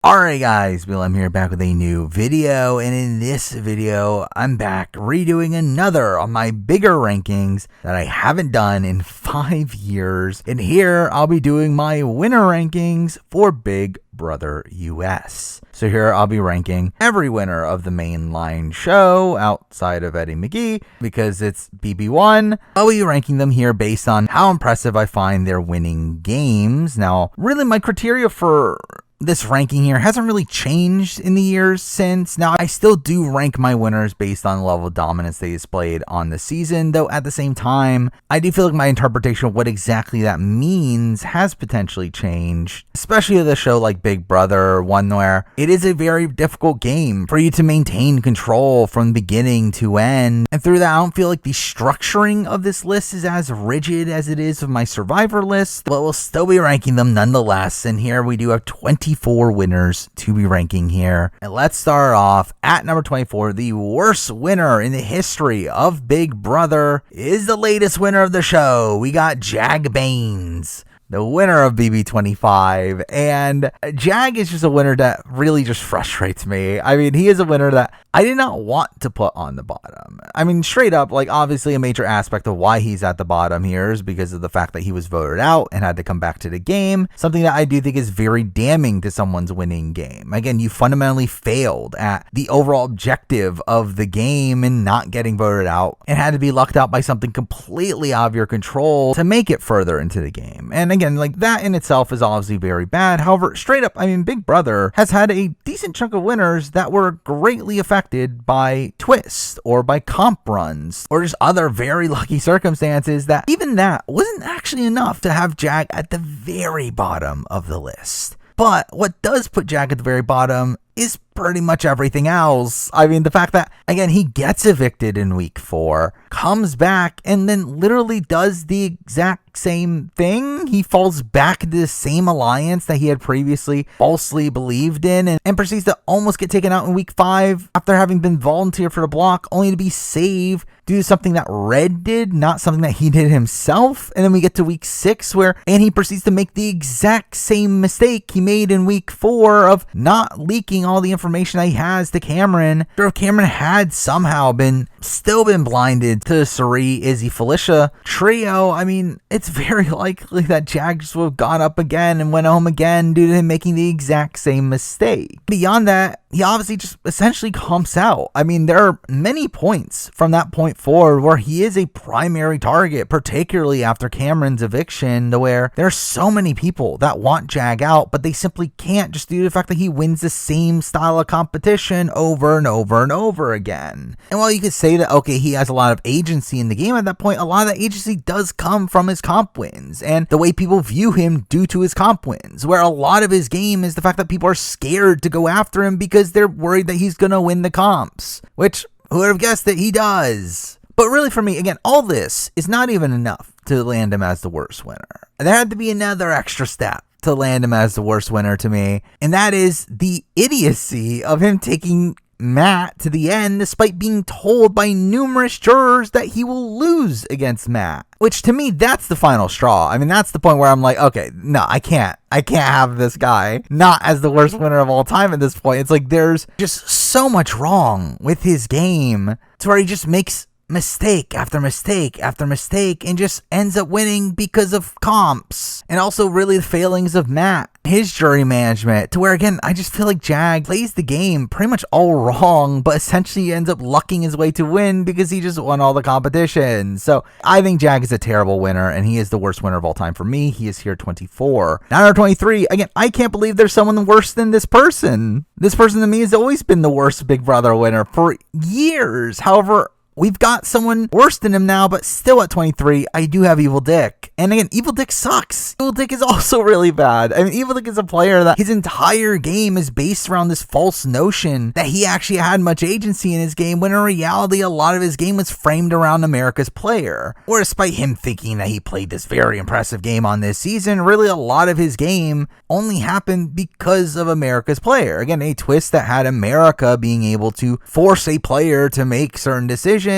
Alright guys, I'm here back with a new video, and in this video, I'm back redoing another of my bigger rankings that I haven't done in 5 years, and here I'll be doing my winner rankings for Big Brother US. So here I'll be ranking every winner of the mainline show outside of Eddie McGee, because it's BB1. I'll be ranking them here based on how impressive I find their winning games. Now, really my criteria for this ranking here hasn't really changed in the years since. Now, I still do rank my winners based on the level of dominance they displayed on the season, though at the same time, I do feel like my interpretation of what exactly that means has potentially changed, especially with a show like Big Brother, one where it is a very difficult game for you to maintain control from beginning to end. And through that, I don't feel like the structuring of this list is as rigid as it is of my Survivor list, but we'll still be ranking them nonetheless. And here we do have 24 winners to be ranking here. And let's start off at number 24. The worst winner in the history of Big Brother is the latest winner of the show. We got Jag Baines, the winner of BB25. And Jag is just a winner that really just frustrates me. I mean, he is a winner that I did not want to put on the bottom. I mean, straight up, like, obviously a major aspect of why he's at the bottom here is because of the fact that he was voted out and had to come back to the game. Something that I do think is very damning to someone's winning game. Again, you fundamentally failed at the overall objective of the game and not getting voted out, and had to be lucked out by something completely out of your control to make it further into the game. And again, like, that in itself is obviously very bad. However, straight up, I mean, Big Brother has had a decent chunk of winners that were greatly affected by twists or by comp runs or just other very lucky circumstances that even that wasn't actually enough to have Jag at the very bottom of the list. But what does put Jag at the very bottom is pretty much everything else. I mean, the fact that, again, he gets evicted in week 4, comes back, and then literally does the exact same thing. He falls back into the same alliance that he had previously falsely believed in, and proceeds to almost get taken out in week 5 after having been volunteered for the block, only to be saved due to something that Red did, not something that he did himself. And then we get to week 6 and he proceeds to make the exact same mistake he made in week 4 of not leaking all the information that he has to Cameron. If Cameron had somehow still been blinded to the Suri, Izzy, Felicia trio, I mean, it's very likely that Jag just would have gone up again and went home again due to him making the exact same mistake. Beyond that, he obviously just essentially comps out. I mean, there are many points from that point forward where he is a primary target, particularly after Cameron's eviction, to where there are so many people that want Jag out, but they simply can't, just due to the fact that he wins the same style of competition over and over and over again. And while you could say that, okay, he has a lot of agency in the game at that point, a lot of that agency does come from his comp wins and the way people view him due to his comp wins, where a lot of his game is the fact that people are scared to go after him because they're worried that he's going to win the comps, which who would have guessed that he does. But really, for me, again, all this is not even enough to land him as the worst winner. There had to be another extra step to land him as the worst winner to me, and that is the idiocy of him taking Matt to the end despite being told by numerous jurors that he will lose against Matt. Which, to me, that's the final straw. I mean, that's the point where I'm like, okay, no, I can't have this guy not as the worst winner of all time at this point. It's like there's just so much wrong with his game to where he just makes mistake after mistake after mistake and just ends up winning because of comps, and also really the failings of Matt, his jury management, to where, again, I just feel like Jag plays the game pretty much all wrong, but essentially ends up lucking his way to win because he just won all the competitions. So I think Jag is a terrible winner, and he is the worst winner of all time for me. He is here 24. Now, number 23, again, I can't believe there's someone worse than this person. This person to me has always been the worst Big Brother winner for years. However, we've got someone worse than him now, but still at 23, I do have Evil Dick. And again, Evil Dick sucks. Evil Dick is also really bad. I mean, Evil Dick is a player that his entire game is based around this false notion that he actually had much agency in his game, when in reality, a lot of his game was framed around America's player. Or despite him thinking that he played this very impressive game on this season, really a lot of his game only happened because of America's player. Again, a twist that had America being able to force a player to make certain decisions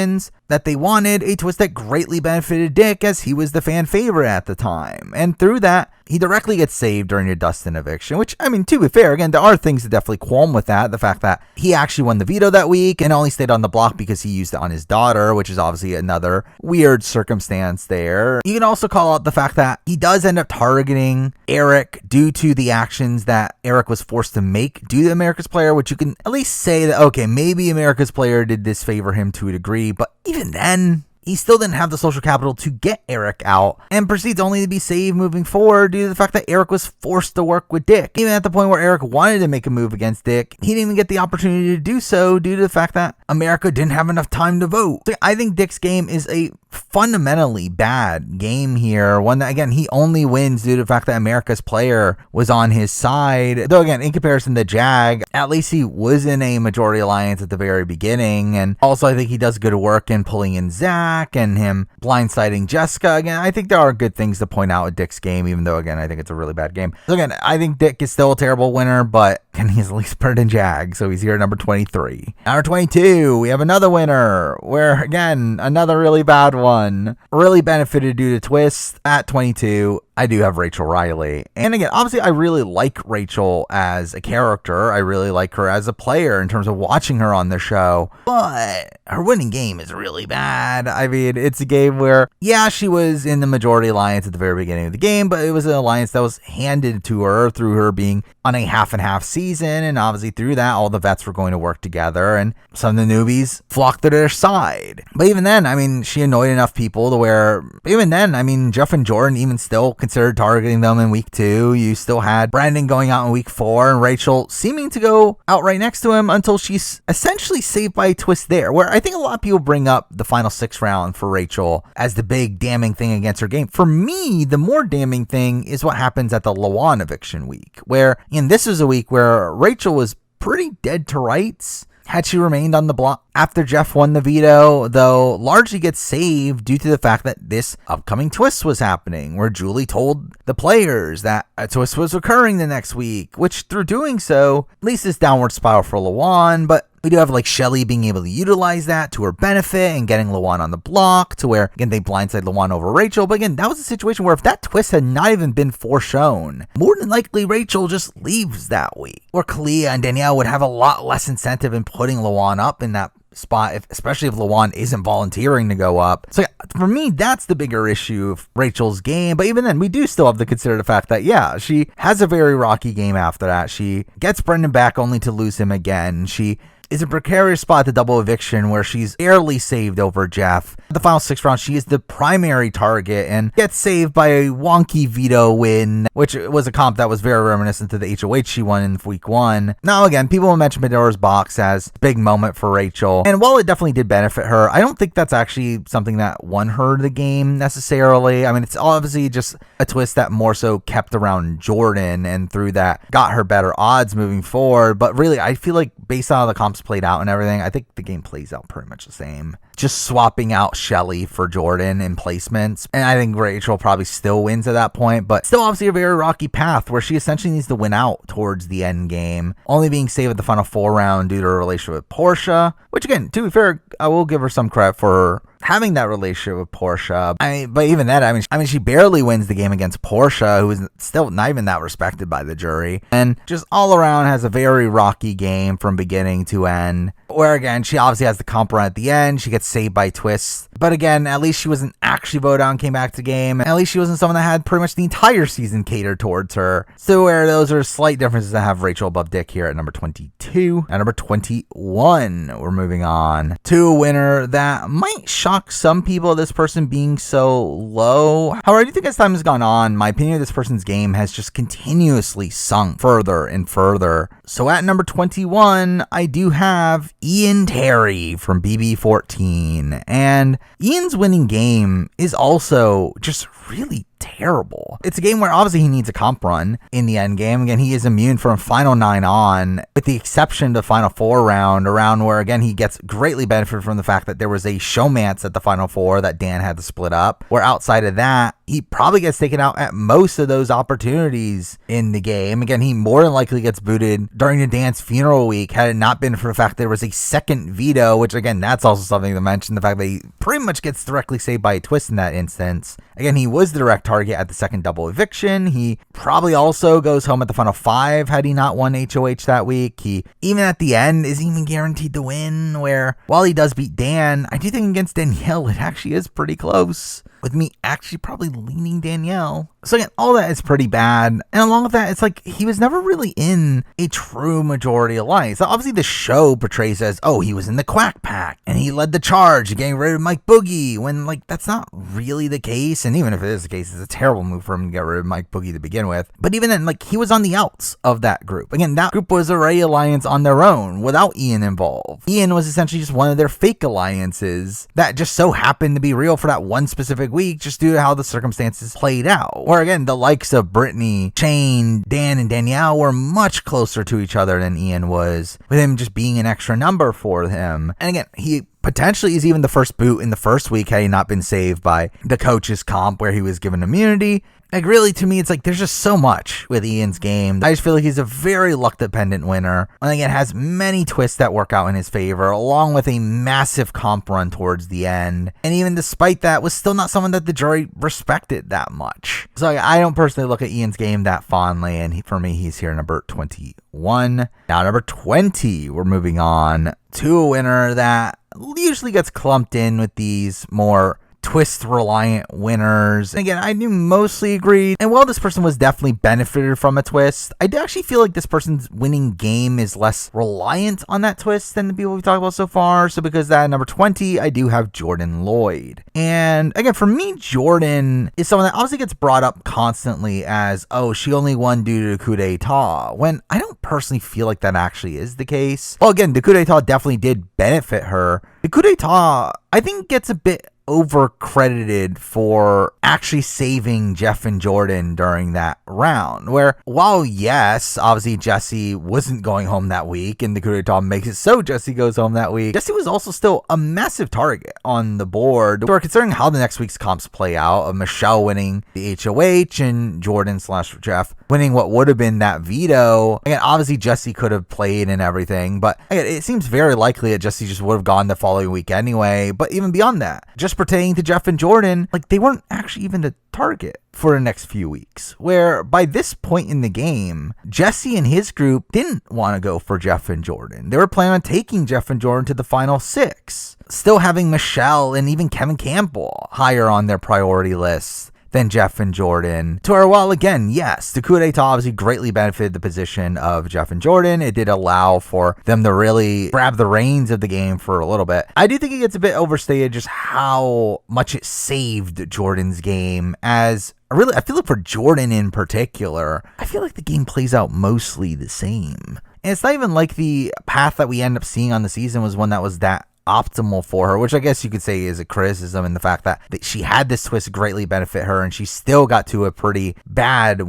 that they wanted, a twist that greatly benefited Dick as he was the fan favorite at the time. And through that, he directly gets saved during a Dustin eviction, which, I mean, to be fair, again, there are things that definitely qualm with that. The fact that he actually won the veto that week and only stayed on the block because he used it on his daughter, which is obviously another weird circumstance there. You can also call out the fact that he does end up targeting Eric due to the actions that Eric was forced to make due to America's Player, which you can at least say that, okay, maybe America's Player did disfavor him to a degree, but even then, he still didn't have the social capital to get Eric out and proceeds only to be saved moving forward due to the fact that Eric was forced to work with Dick. Even at the point where Eric wanted to make a move against Dick, he didn't even get the opportunity to do so due to the fact that America didn't have enough time to vote. So I think Dick's game is a fundamentally bad game here. One that, again, he only wins due to the fact that America's Player was on his side. Though, again, in comparison to Jag, at least he was in a majority alliance at the very beginning. And also, I think he does good work in pulling in Zach and him blindsiding Jessica. Again, I think there are good things to point out with Dick's game, even though, again, I think it's a really bad game. So, again, I think Dick is still a terrible winner, but he's at least better than Jag. So he's here at number 23. Number 22, we have another winner where, again, another really bad one. Really benefited due to twists. At 22, I do have Rachel Riley. And again, obviously, I really like Rachel as a character. I really like her as a player in terms of watching her on the show. But her winning game is really bad. I mean, it's a game where, yeah, she was in the majority alliance at the very beginning of the game, but it was an alliance that was handed to her through her being on a half and half season. And obviously, through that, all the vets were going to work together and some of the newbies flocked to their side. But even then, I mean, she annoyed enough people to where, even then, I mean, Jeff and Jordan even still considered targeting them in week 2. You still had Brandon going out in week 4 and Rachel seeming to go out right next to him until she's essentially saved by a twist there, where I think a lot of people bring up the final 6 round for Rachel as the big damning thing against her game. For me, the more damning thing is what happens at the Lawan eviction week, where, and this is a week where Rachel was pretty dead to rights had she remained on the block after Jeff won the veto, though largely gets saved due to the fact that this upcoming twist was happening, where Julie told the players that a twist was occurring the next week, which through doing so, at least this downward spiral for Lawan, but we do have like Shelly being able to utilize that to her benefit and getting Lawan on the block to where, again, they blindside Lawan over Rachel. But again, that was a situation where if that twist had not even been foreshown, more than likely Rachel just leaves that week. Or Kalia and Danielle would have a lot less incentive in putting Lawan up in that spot, especially if Lawan isn't volunteering to go up. So for me, that's the bigger issue of Rachel's game. But even then, we do still have to consider the fact that, yeah, she has a very rocky game after that. She gets Brendan back only to lose him again. She is a precarious spot at the double eviction where she's barely saved over Jeff. At the final 6 rounds, she is the primary target and gets saved by a wonky veto win, which was a comp that was very reminiscent to the HOH she won in week 1. Now, again, people will mention Pandora's Box as a big moment for Rachel. And while it definitely did benefit her, I don't think that's actually something that won her the game necessarily. I mean, it's obviously just a twist that more so kept around Jordan and through that got her better odds moving forward. But really, I feel like based on how the comps played out and everything, I think the game plays out pretty much the same. Just swapping out Shelly for Jordan in placements. And I think Rachel probably still wins at that point, but still obviously a very rocky path where she essentially needs to win out towards the end game, only being saved at the final 4 round due to her relationship with Portia, which again, to be fair, I will give her some credit for having that relationship with Portia. But even that, I mean, she barely wins the game against Portia, who is still not even that respected by the jury, and just all around has a very rocky game from beginning to end. Where again, she obviously has the comp run at the end. She gets saved by twists. But again, at least she wasn't actually voted out and came back to game. At least she wasn't someone that had pretty much the entire season catered towards her. So where those are slight differences that have Rachel above Dick here at number 22. At number 21, we're moving on to a winner that might shock some people, this person being so low. However, I do think as time has gone on, my opinion of this person's game has just continuously sunk further and further. So at number 21, I do have Ian Terry from BB14. And Ian's winning game is also just really terrible. It's a game where obviously he needs a comp run in the end game. Again, he is immune from final 9 on, with the exception of the final 4 round, a round where, again, he gets greatly benefited from the fact that there was a showmance at the final 4 that Dan had to split up, where outside of that, he probably gets taken out at most of those opportunities in the game. Again, he more than likely gets booted during the Dan's funeral week had it not been for the fact there was a second veto, which, again, that's also something to mention, the fact that he pretty much gets directly saved by a twist in that instance. Again, he was the direct target at the second double eviction. He probably also goes home at the final 5 had he not won HOH that week. He, even at the end, is even guaranteed to win, where while he does beat Dan, I do think against Danielle, it actually is pretty close, with me actually probably leaning Danielle. So again, all that is pretty bad. And along with that, it's like he was never really in a true majority alliance. So obviously the show portrays as, oh, he was in the Quack Pack and he led the charge getting rid of Mike Boogie, when like that's not really the case. And even if it is the case, it's a terrible move for him to get rid of Mike Boogie to begin with. But even then, like, he was on the outs of that group. Again, that group was already alliance on their own without Ian involved. Ian was essentially just one of their fake alliances that just so happened to be real for that one specific week, just due to how the circumstances played out. Where again, the likes of Brittany, Shane, Dan, and Danielle were much closer to each other than Ian was, with him just being an extra number for him. And again, he potentially is even the first boot in the first week had he not been saved by the coach's comp where he was given immunity. Like, really, to me, it's like there's just so much with Ian's game. I just feel like he's a very luck-dependent winner. I think it has many twists that work out in his favor, along with a massive comp run towards the end. And even despite that, was still not someone that the jury respected that much. So I don't personally look at Ian's game that fondly, and for me, he's here number 21. Now, number 20, we're moving on to a winner that usually gets clumped in with these more twist-reliant winners. And again, I do mostly agree. And while this person was definitely benefited from a twist, I do actually feel like this person's winning game is less reliant on that twist than the people we've talked about so far. So because that, number 20, I do have Jordan Lloyd. And again, for me, Jordan is someone that obviously gets brought up constantly as, oh, she only won due to the coup d'etat, when I don't personally feel like that actually is the case. Well, again, the coup d'etat definitely did benefit her. The coup d'etat, I think, gets a bit over-credited for actually saving Jeff and Jordan during that round, where while yes, obviously Jesse wasn't going home that week and the coup d'etat makes it so Jesse goes home that week, Jesse was also still a massive target on the board. So considering how the next week's comps play out, of Michelle winning the HOH and Jordan/Jeff winning what would have been that veto, again, obviously Jesse could have played and everything, but again, it seems very likely that Jesse just would have gone the following week anyway. But even beyond that, just pertaining to Jeff and Jordan, like, they weren't actually even the target for the next few weeks, where by this point in the game, Jesse and his group didn't want to go for Jeff and Jordan. They were planning on taking Jeff and Jordan to the final 6, still having Michelle and even Kevin Campbell higher on their priority lists than Jeff and Jordan. To where, while again, yes, the coup d'etat obviously greatly benefited the position of Jeff and Jordan, it did allow for them to really grab the reins of the game for a little bit. I do think it gets a bit overstated just how much it saved Jordan's game, as really, I feel like for Jordan in particular, I feel like the game plays out mostly the same. And it's not even like the path that we end up seeing on the season was one that was that optimal for her, which I guess you could say is a criticism in the fact that she had this twist greatly benefit her and she still got to a pretty bad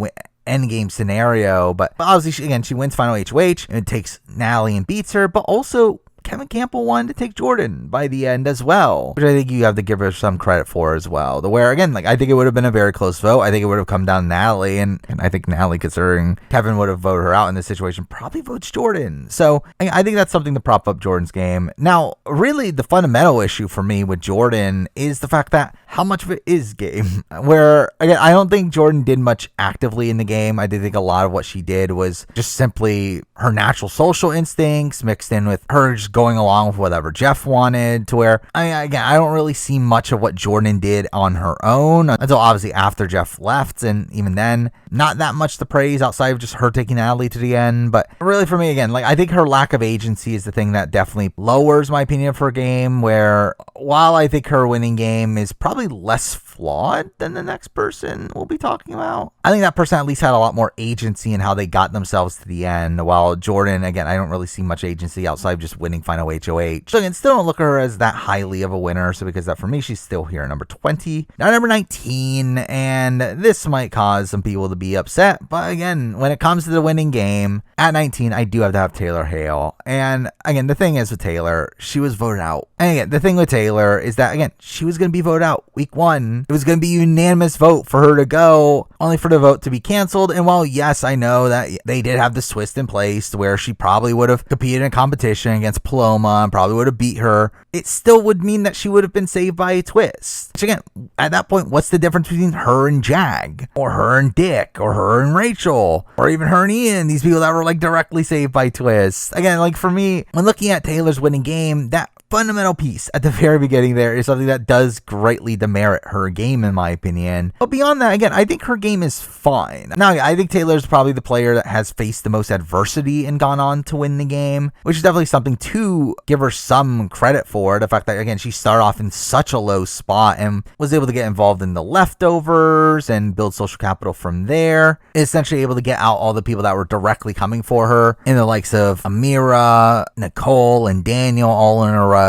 endgame scenario. But obviously, she wins final HOH and it takes Natalie and beats her, but also Kevin Campbell wanted to take Jordan by the end as well, which I think you have to give her some credit for as well. The where, again, like, I think it would have been a very close vote. I think it would have come down to Natalie, and I think Natalie, considering Kevin would have voted her out in this situation, probably votes Jordan. So I think that's something to prop up Jordan's game. Now, really, the fundamental issue for me with Jordan is the fact that how much of it is game, where, again, I don't think Jordan did much actively in the game. I did think a lot of what she did was just simply her natural social instincts mixed in with her just going along with whatever Jeff wanted, to where, I don't really see much of what Jordan did on her own until obviously after Jeff left, and even then, not that much to praise outside of just her taking Natalie to the end. But really, for me, again, like, I think her lack of agency is the thing that definitely lowers my opinion of her game, where while I think her winning game is probably less flawed than the next person we'll be talking about, I think that person at least had a lot more agency in how they got themselves to the end, while Jordan, again, I don't really see much agency outside of just winning think final HOH. So again, still don't look at her as that highly of a winner. So because that for me, she's still here at number 20. Now number 19, and this might cause some people to be upset, but again, when it comes to the winning game, at 19, I do have to have Taylor Hale. And again, the thing is with Taylor, she was voted out. And again, the thing with Taylor is that, again, she was going to be voted out week 1. It was going to be a unanimous vote for her to go, only for the vote to be canceled. And while, yes, I know that they did have this twist in place to where she probably would have competed in a competition against Paloma and probably would have beat her, it still would mean that she would have been saved by a twist. Which again, at that point, what's the difference between her and Jag, or her and Dick, or her and Rachel, or even her and Ian, these people that were like directly saved by twists? Again, like for me, when looking at Taylor's winning game, that fundamental piece at the very beginning there is something that does greatly demerit her game, in my opinion. But beyond that, again, I think her game is fine. Now, I think Taylor's probably the player that has faced the most adversity and gone on to win the game, which is definitely something to give her some credit for. The fact that, again, she started off in such a low spot and was able to get involved in the leftovers and build social capital from there. Essentially able to get out all the people that were directly coming for her, in the likes of Amira, Nicole, and Daniel all in a row.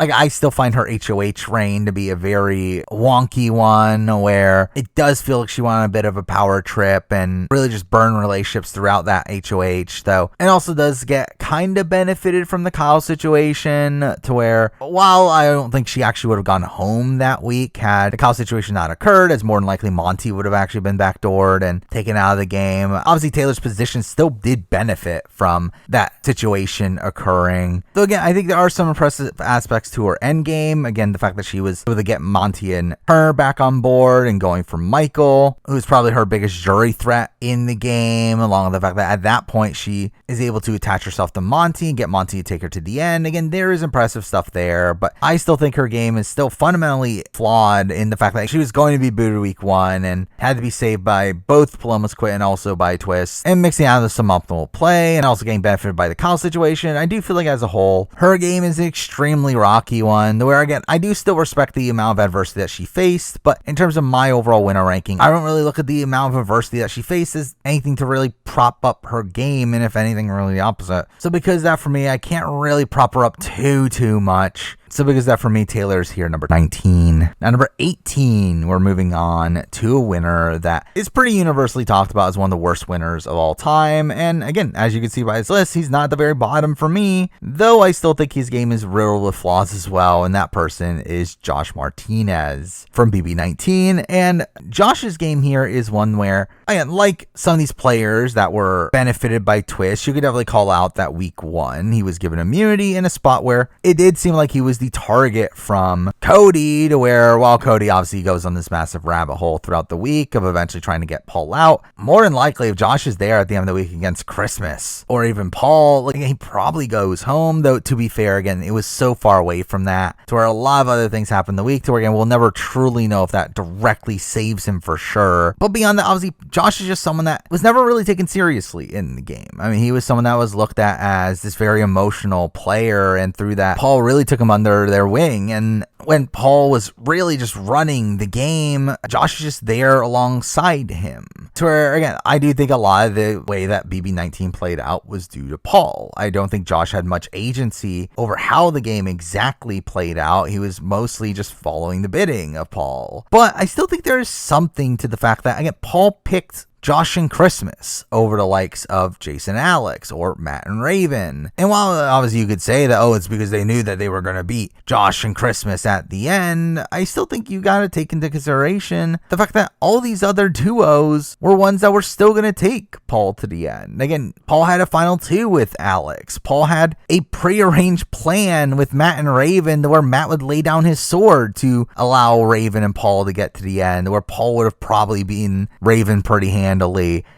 Like, I still find her HOH reign to be a very wonky one, where it does feel like she went on a bit of a power trip and really just burned relationships throughout that HOH, though. And also does get kind of benefited from the Kyle situation, to where, while I don't think she actually would have gone home that week had the Kyle situation not occurred, as more than likely Monty would have actually been backdoored and taken out of the game. Obviously, Taylor's position still did benefit from that situation occurring. Though again, I think there are some impressive aspects to her end game. Again, the fact that she was able to get Monty and her back on board and going for Michael, who's probably her biggest jury threat in the game, along with the fact that at that point she is able to attach herself to Monty and get Monty to take her to the end. Again, there is impressive stuff there, but I still think her game is still fundamentally flawed in the fact that she was going to be booted week 1 and had to be saved by both Paloma's quit and also by Twist, and mixing out of some optimal play and also getting benefited by the Kyle situation. I do feel like as a whole, her game is an extremely rocky one, where again, I do still respect the amount of adversity that she faced, but in terms of my overall winner ranking, I don't really look at the amount of adversity that she faced as anything to really prop up her game, and if anything, really the opposite. So because of that, for me, I can't really prop her up too much. So because of that, for me, Taylor's here number 19. Now number 18, we're moving on to a winner that is pretty universally talked about as one of the worst winners of all time. And again, as you can see by his list, he's not at the very bottom for me, though I still think his game is riddled with flaws as well. And that person is Josh Martinez from BB19. And Josh's game here is one where, again, like some of these players that were benefited by Twist, you could definitely call out that week 1, he was given immunity in a spot where it did seem like he was the target from Cody, to where, while Cody obviously goes on this massive rabbit hole throughout the week of eventually trying to get Paul out, more than likely if Josh is there at the end of the week against Christmas, or even Paul, like, he probably goes home. Though to be fair, again, it was so far away from that to where a lot of other things happen the week, to where again, we'll never truly know if that directly saves him for sure. But beyond that, obviously Josh is just someone that was never really taken seriously in the game. I mean, he was someone that was looked at as this very emotional player, and through that, Paul really took him under their wing. And when Paul was really just running the game, Josh is just there alongside him. To where, again, I do think a lot of the way that BB19 played out was due to Paul. I don't think Josh had much agency over how the game exactly played out. He was mostly just following the bidding of Paul. But I still think there is something to the fact that, again, Paul picked Josh and Christmas over the likes of Jason and Alex or Matt and Raven. And while obviously you could say that, oh, it's because they knew that they were going to beat Josh and Christmas at the end, I still think you got to take into consideration the fact that all these other duos were ones that were still going to take Paul to the end. Again, Paul had a final 2 with Alex. Paul had a prearranged plan with Matt and Raven to where Matt would lay down his sword to allow Raven and Paul to get to the end, where Paul would have probably beaten Raven pretty handily.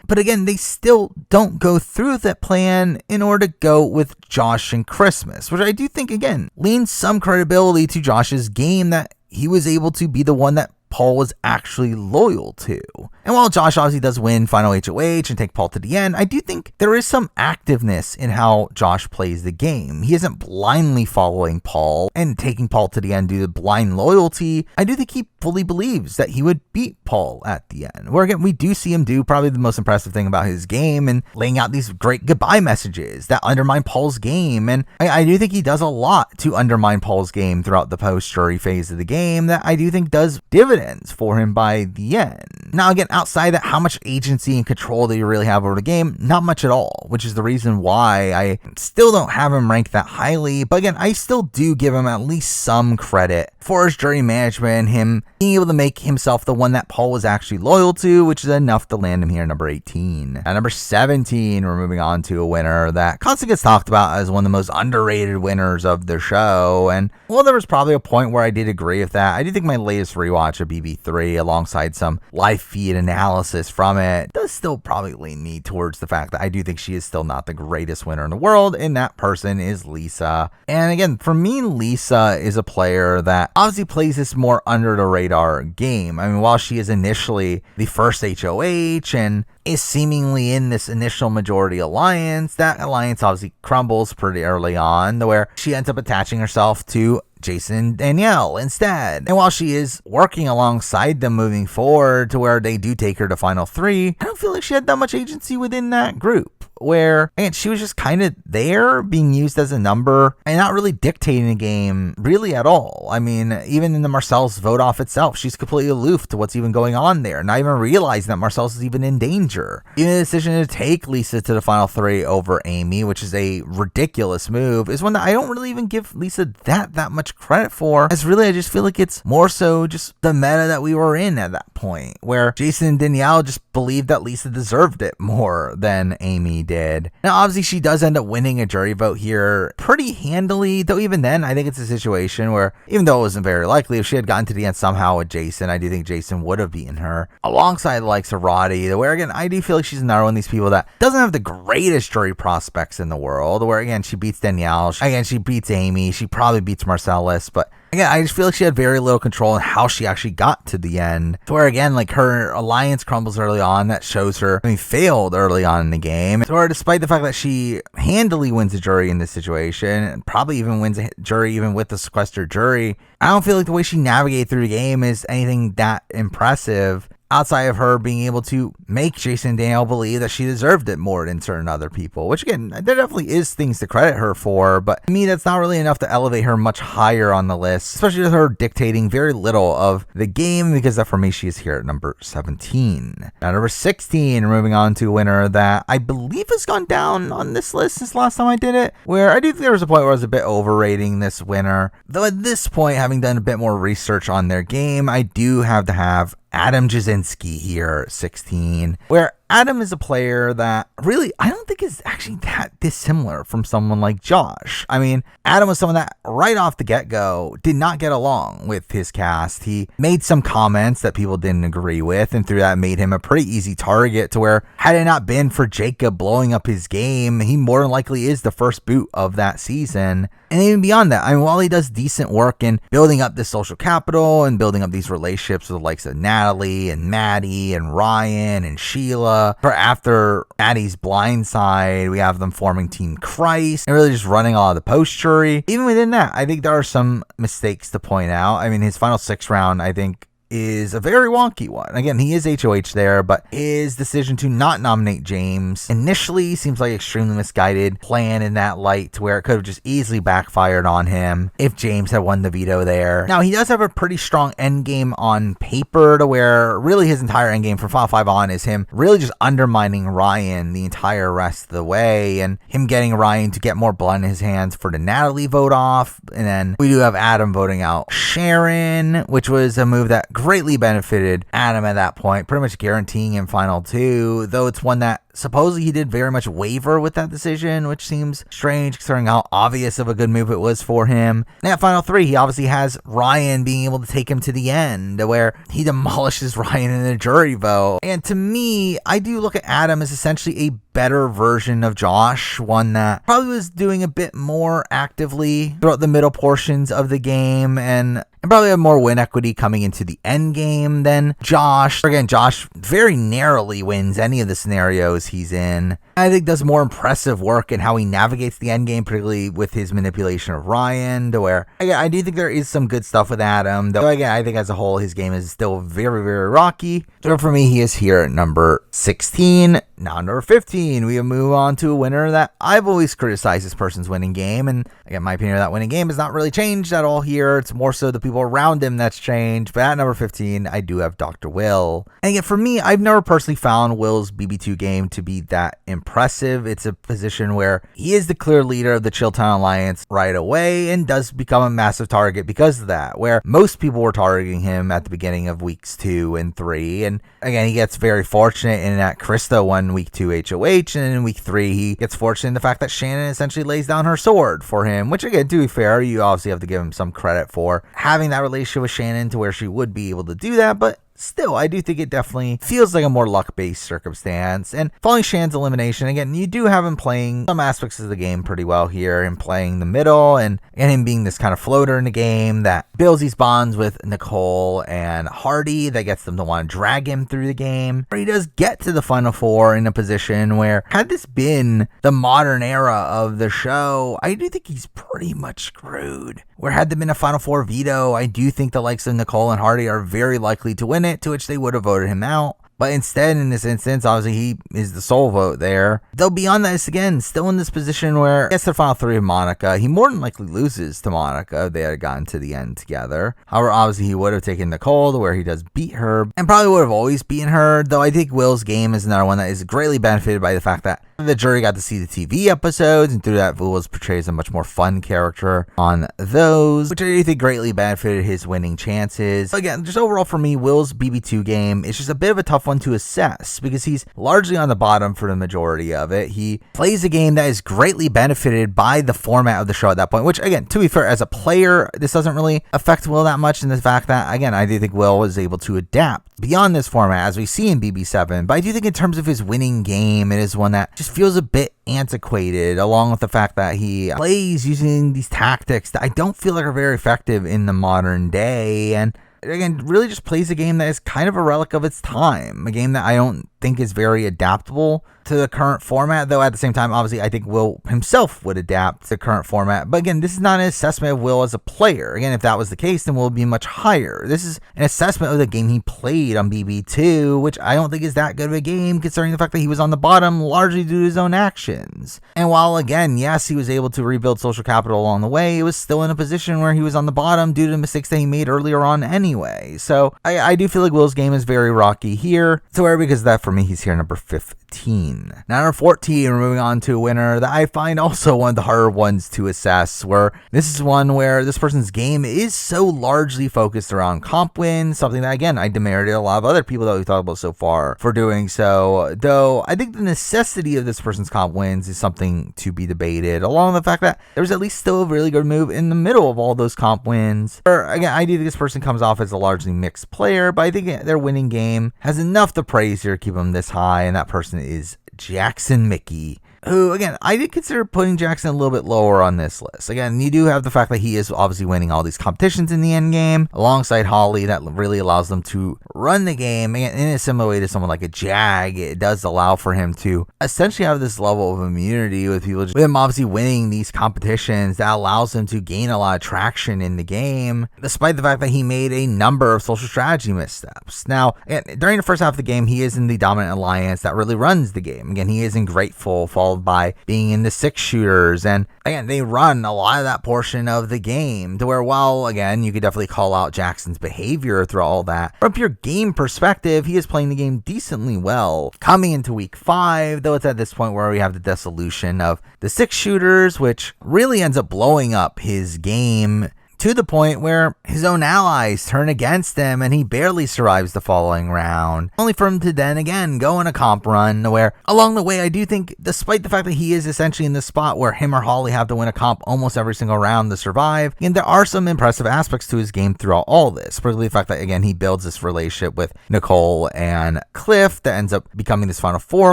But again, they still don't go through that plan in order to go with Josh and Christmas, which I do think, again, leans some credibility to Josh's game, that he was able to be the one that Paul was actually loyal to. And while Josh obviously does win final HOH and take Paul to the end, I do think there is some activeness in how Josh plays the game. He isn't blindly following Paul and taking Paul to the end due to blind loyalty. I do think he fully believes that he would beat Paul at the end. Where again, we do see him do probably the most impressive thing about his game and laying out these great goodbye messages that undermine Paul's game. And I do think he does a lot to undermine Paul's game throughout the post-jury phase of the game that I do think does dividends for him by the end. Now again, outside that, how much agency and control do you really have over the game? Not much at all, which is the reason why I still don't have him ranked that highly. But again, I still do give him at least some credit for his jury management, him being able to make himself the one that Paul was actually loyal to, which is enough to land him here at number 18. At number 17, we're moving on to a winner that constantly gets talked about as one of the most underrated winners of the show. And well, there was probably a point where I did agree with that. I do think my latest rewatch of BB3 alongside some live feed analysis from it does still probably lean me towards the fact that I do think she is still not the greatest winner in the world, and that person is Lisa. And again, for me, Lisa is a player that obviously plays this more under the radar game. I mean, while she is initially the first HOH and is seemingly in this initial majority alliance, that alliance obviously crumbles pretty early on, to where she ends up attaching herself to Jason and Danielle instead. And while she is working alongside them moving forward to where they do take her to final 3, I don't feel like she had that much agency within that group. Where, again, she was just kind of there, being used as a number, and not really dictating the game really at all. I mean, even in the Marcel's vote off itself, she's completely aloof to what's even going on there, not even realizing that Marcel's is even in danger. Even the decision to take Lisa to the final 3 over Amy, which is a ridiculous move, is one that I don't really even give Lisa that much credit for, as really I just feel like it's more so just the meta that we were in at that point, where Jason and Danielle just believed that Lisa deserved it more than Amy did. Now, obviously, she does end up winning a jury vote here pretty handily, though even then, I think it's a situation where, even though it wasn't very likely, if she had gotten to the end somehow with Jason, I do think Jason would have beaten her, alongside the likes of Roddy, where, again, I do feel like she's another one of these people that doesn't have the greatest jury prospects in the world, where, again, she beats Danielle, she beats Amy, she probably beats Marcellus, but again, I just feel like she had very little control in how she actually got to the end. To where, again, like her alliance crumbles early on. That shows her failed early on in the game. To where, despite the fact that she handily wins a jury in this situation, and probably even wins a jury even with the sequestered jury, I don't feel like the way she navigated through the game is anything that impressive, outside of her being able to make Jason and Danielle believe that she deserved it more than certain other people, which again, there definitely is things to credit her for, but to me, that's not really enough to elevate her much higher on the list, especially with her dictating very little of the game, because that for me, she is here at number 17. Now, number 16, moving on to a winner that I believe has gone down on this list since last time I did it, where I do think there was a point where I was a bit overrating this winner, though at this point, having done a bit more research on their game, I do have to have Adam Jasinski here, 16, where Adam is a player that really, I don't think is actually that dissimilar from someone like Josh. I mean, Adam was someone that right off the get-go did not get along with his cast. He made some comments that people didn't agree with, and through that made him a pretty easy target, to where had it not been for Jacob blowing up his game, he more than likely is the first boot of that season. And even beyond that, I mean, while he does decent work in building up this social capital and building up these relationships with the likes of Natalie and Maddie and Ryan and Sheila, for after Maddie's blind side, we have them forming Team Christ and really just running all of the post jury. Even within that, I think there are some mistakes to point out. I mean, his final 6 round, I think, is a very wonky one. Again, he is HOH there, but his decision to not nominate James initially seems like extremely misguided plan in that light, to where it could have just easily backfired on him if James had won the veto there. Now, he does have a pretty strong endgame on paper, to where really his entire endgame from Final 5 on is him really just undermining Ryan the entire rest of the way, and him getting Ryan to get more blood in his hands for the Natalie vote off. And then we do have Adam voting out Sharon, which was a move that greatly benefited Adam at that point, pretty much guaranteeing him final 2, though it's one that supposedly he did very much waver with that decision, which seems strange considering how obvious of a good move it was for him. And at Final 3, he obviously has Ryan being able to take him to the end, where he demolishes Ryan in a jury vote. And to me, I do look at Adam as essentially a better version of Josh, one that probably was doing a bit more actively throughout the middle portions of the game and probably have more win equity coming into the end game than Josh. Again, Josh very narrowly wins any of the scenarios he's in. I think does more impressive work in how he navigates the end game, particularly with his manipulation of Ryan, to where again, I do think there is some good stuff with Adam, though again, I think as a whole his game is still very, very rocky. So for me, he is here at number 16. Now number 15, we move on to a winner that I've always criticized this person's winning game, and again, my opinion of that winning game has not really changed at all here. It's more so the people around him that's changed. But at number 15, I do have Dr. Will. And again, for me, I've never personally found Will's BB2 game to be that impressive. It's a position where he is the clear leader of the Chilltown Alliance right away and does become a massive target because of that, where most people were targeting him at the beginning of weeks 2 and 3. And again, he gets very fortunate in that Krista won week 2 HOH, and in week 3, he gets fortunate in the fact that Shannon essentially lays down her sword for him, which again, to be fair, you obviously have to give him some credit for having that relationship with Shannon to where she would be able to do that, but still, I do think it definitely feels like a more luck-based circumstance. And following Shannon's elimination, again, you do have him playing some aspects of the game pretty well here, and playing the middle, and him being this kind of floater in the game that builds these bonds with Nicole and Hardy that gets them to want to drag him through the game. But he does get to the Final 4 in a position where, had this been the modern era of the show, I do think he's pretty much screwed. Where had there been a Final 4 veto, I do think the likes of Nicole and Hardy are very likely to win it, to which they would have voted him out. But instead, in this instance, obviously he is the sole vote there. Though beyond this, again, still in this position where he gets the Final 3 of Monica. He more than likely loses to Monica if they had gotten to the end together. However, obviously he would have taken Nicole to where he does beat her, and probably would have always beaten her. Though I think Will's game is another one that is greatly benefited by the fact that the jury got to see the TV episodes, and through that, Will was portrayed as a much more fun character on those, which I do think greatly benefited his winning chances. But again, just overall for me, Will's BB2 game is just a bit of a tough one to assess because he's largely on the bottom for the majority of it. He plays a game that is greatly benefited by the format of the show at that point, which again, to be fair, as a player, this doesn't really affect Will that much in the fact that, again, I do think Will was able to adapt beyond this format as we see in BB7, but I do think in terms of his winning game, it is one that just feels a bit antiquated, along with the fact that he plays using these tactics that I don't feel like are very effective in the modern day, and again, really just plays a game that is kind of a relic of its time, a game that I don't think is very adaptable to the current format, though at the same time, obviously, I think Will himself would adapt to the current format. But again, this is not an assessment of Will as a player. Again, if that was the case, then Will would be much higher. This is an assessment of the game he played on BB2, which I don't think is that good of a game, considering the fact that he was on the bottom largely due to his own actions. And while, again, yes, he was able to rebuild social capital along the way, it was still in a position where he was on the bottom due to the mistakes that he made earlier on anyway. So I do feel like Will's game is very rocky here. So where, because of that, for me, he's here number 15. Now, number 14, we're moving on to a winner that I find also one of the harder ones to assess, where this is one where this person's game is so largely focused around comp wins, something that, again, I demerited a lot of other people that we've talked about so far for doing so, though I think the necessity of this person's comp wins is something to be debated, along with the fact that there's at least still a really good move in the middle of all those comp wins. Or, again, I do think this person comes off as a largely mixed player, but I think their winning game has enough to praise here to keep them this high, and that person is Jackson Mickey, who, again, I did consider putting Jackson a little bit lower on this list. Again, you do have the fact that he is obviously winning all these competitions in the end game, alongside Holly, that really allows them to run the game. And in a similar way to someone like a Jag, it does allow for him to essentially have this level of immunity with people, with him obviously winning these competitions that allows him to gain a lot of traction in the game, despite the fact that he made a number of social strategy missteps. Now, during the first half of the game, he is in the dominant alliance that really runs the game. Again, he is in Grateful, followed by being in the 6-shooters, and again, they run a lot of that portion of the game to where, while again, you could definitely call out Jackson's behavior through all that, from a pure game perspective, he is playing the game decently well coming into week 5, though it's at this point where we have the dissolution of the 6-shooters, which really ends up blowing up his game to the point where his own allies turn against him and he barely survives the following round, only for him to then again go on a comp run where along the way I do think, despite the fact that he is essentially in the spot where him or Holly have to win a comp almost every single round to survive, and there are some impressive aspects to his game throughout all this, particularly the fact that again he builds this relationship with Nicole and Cliff that ends up becoming this Final Four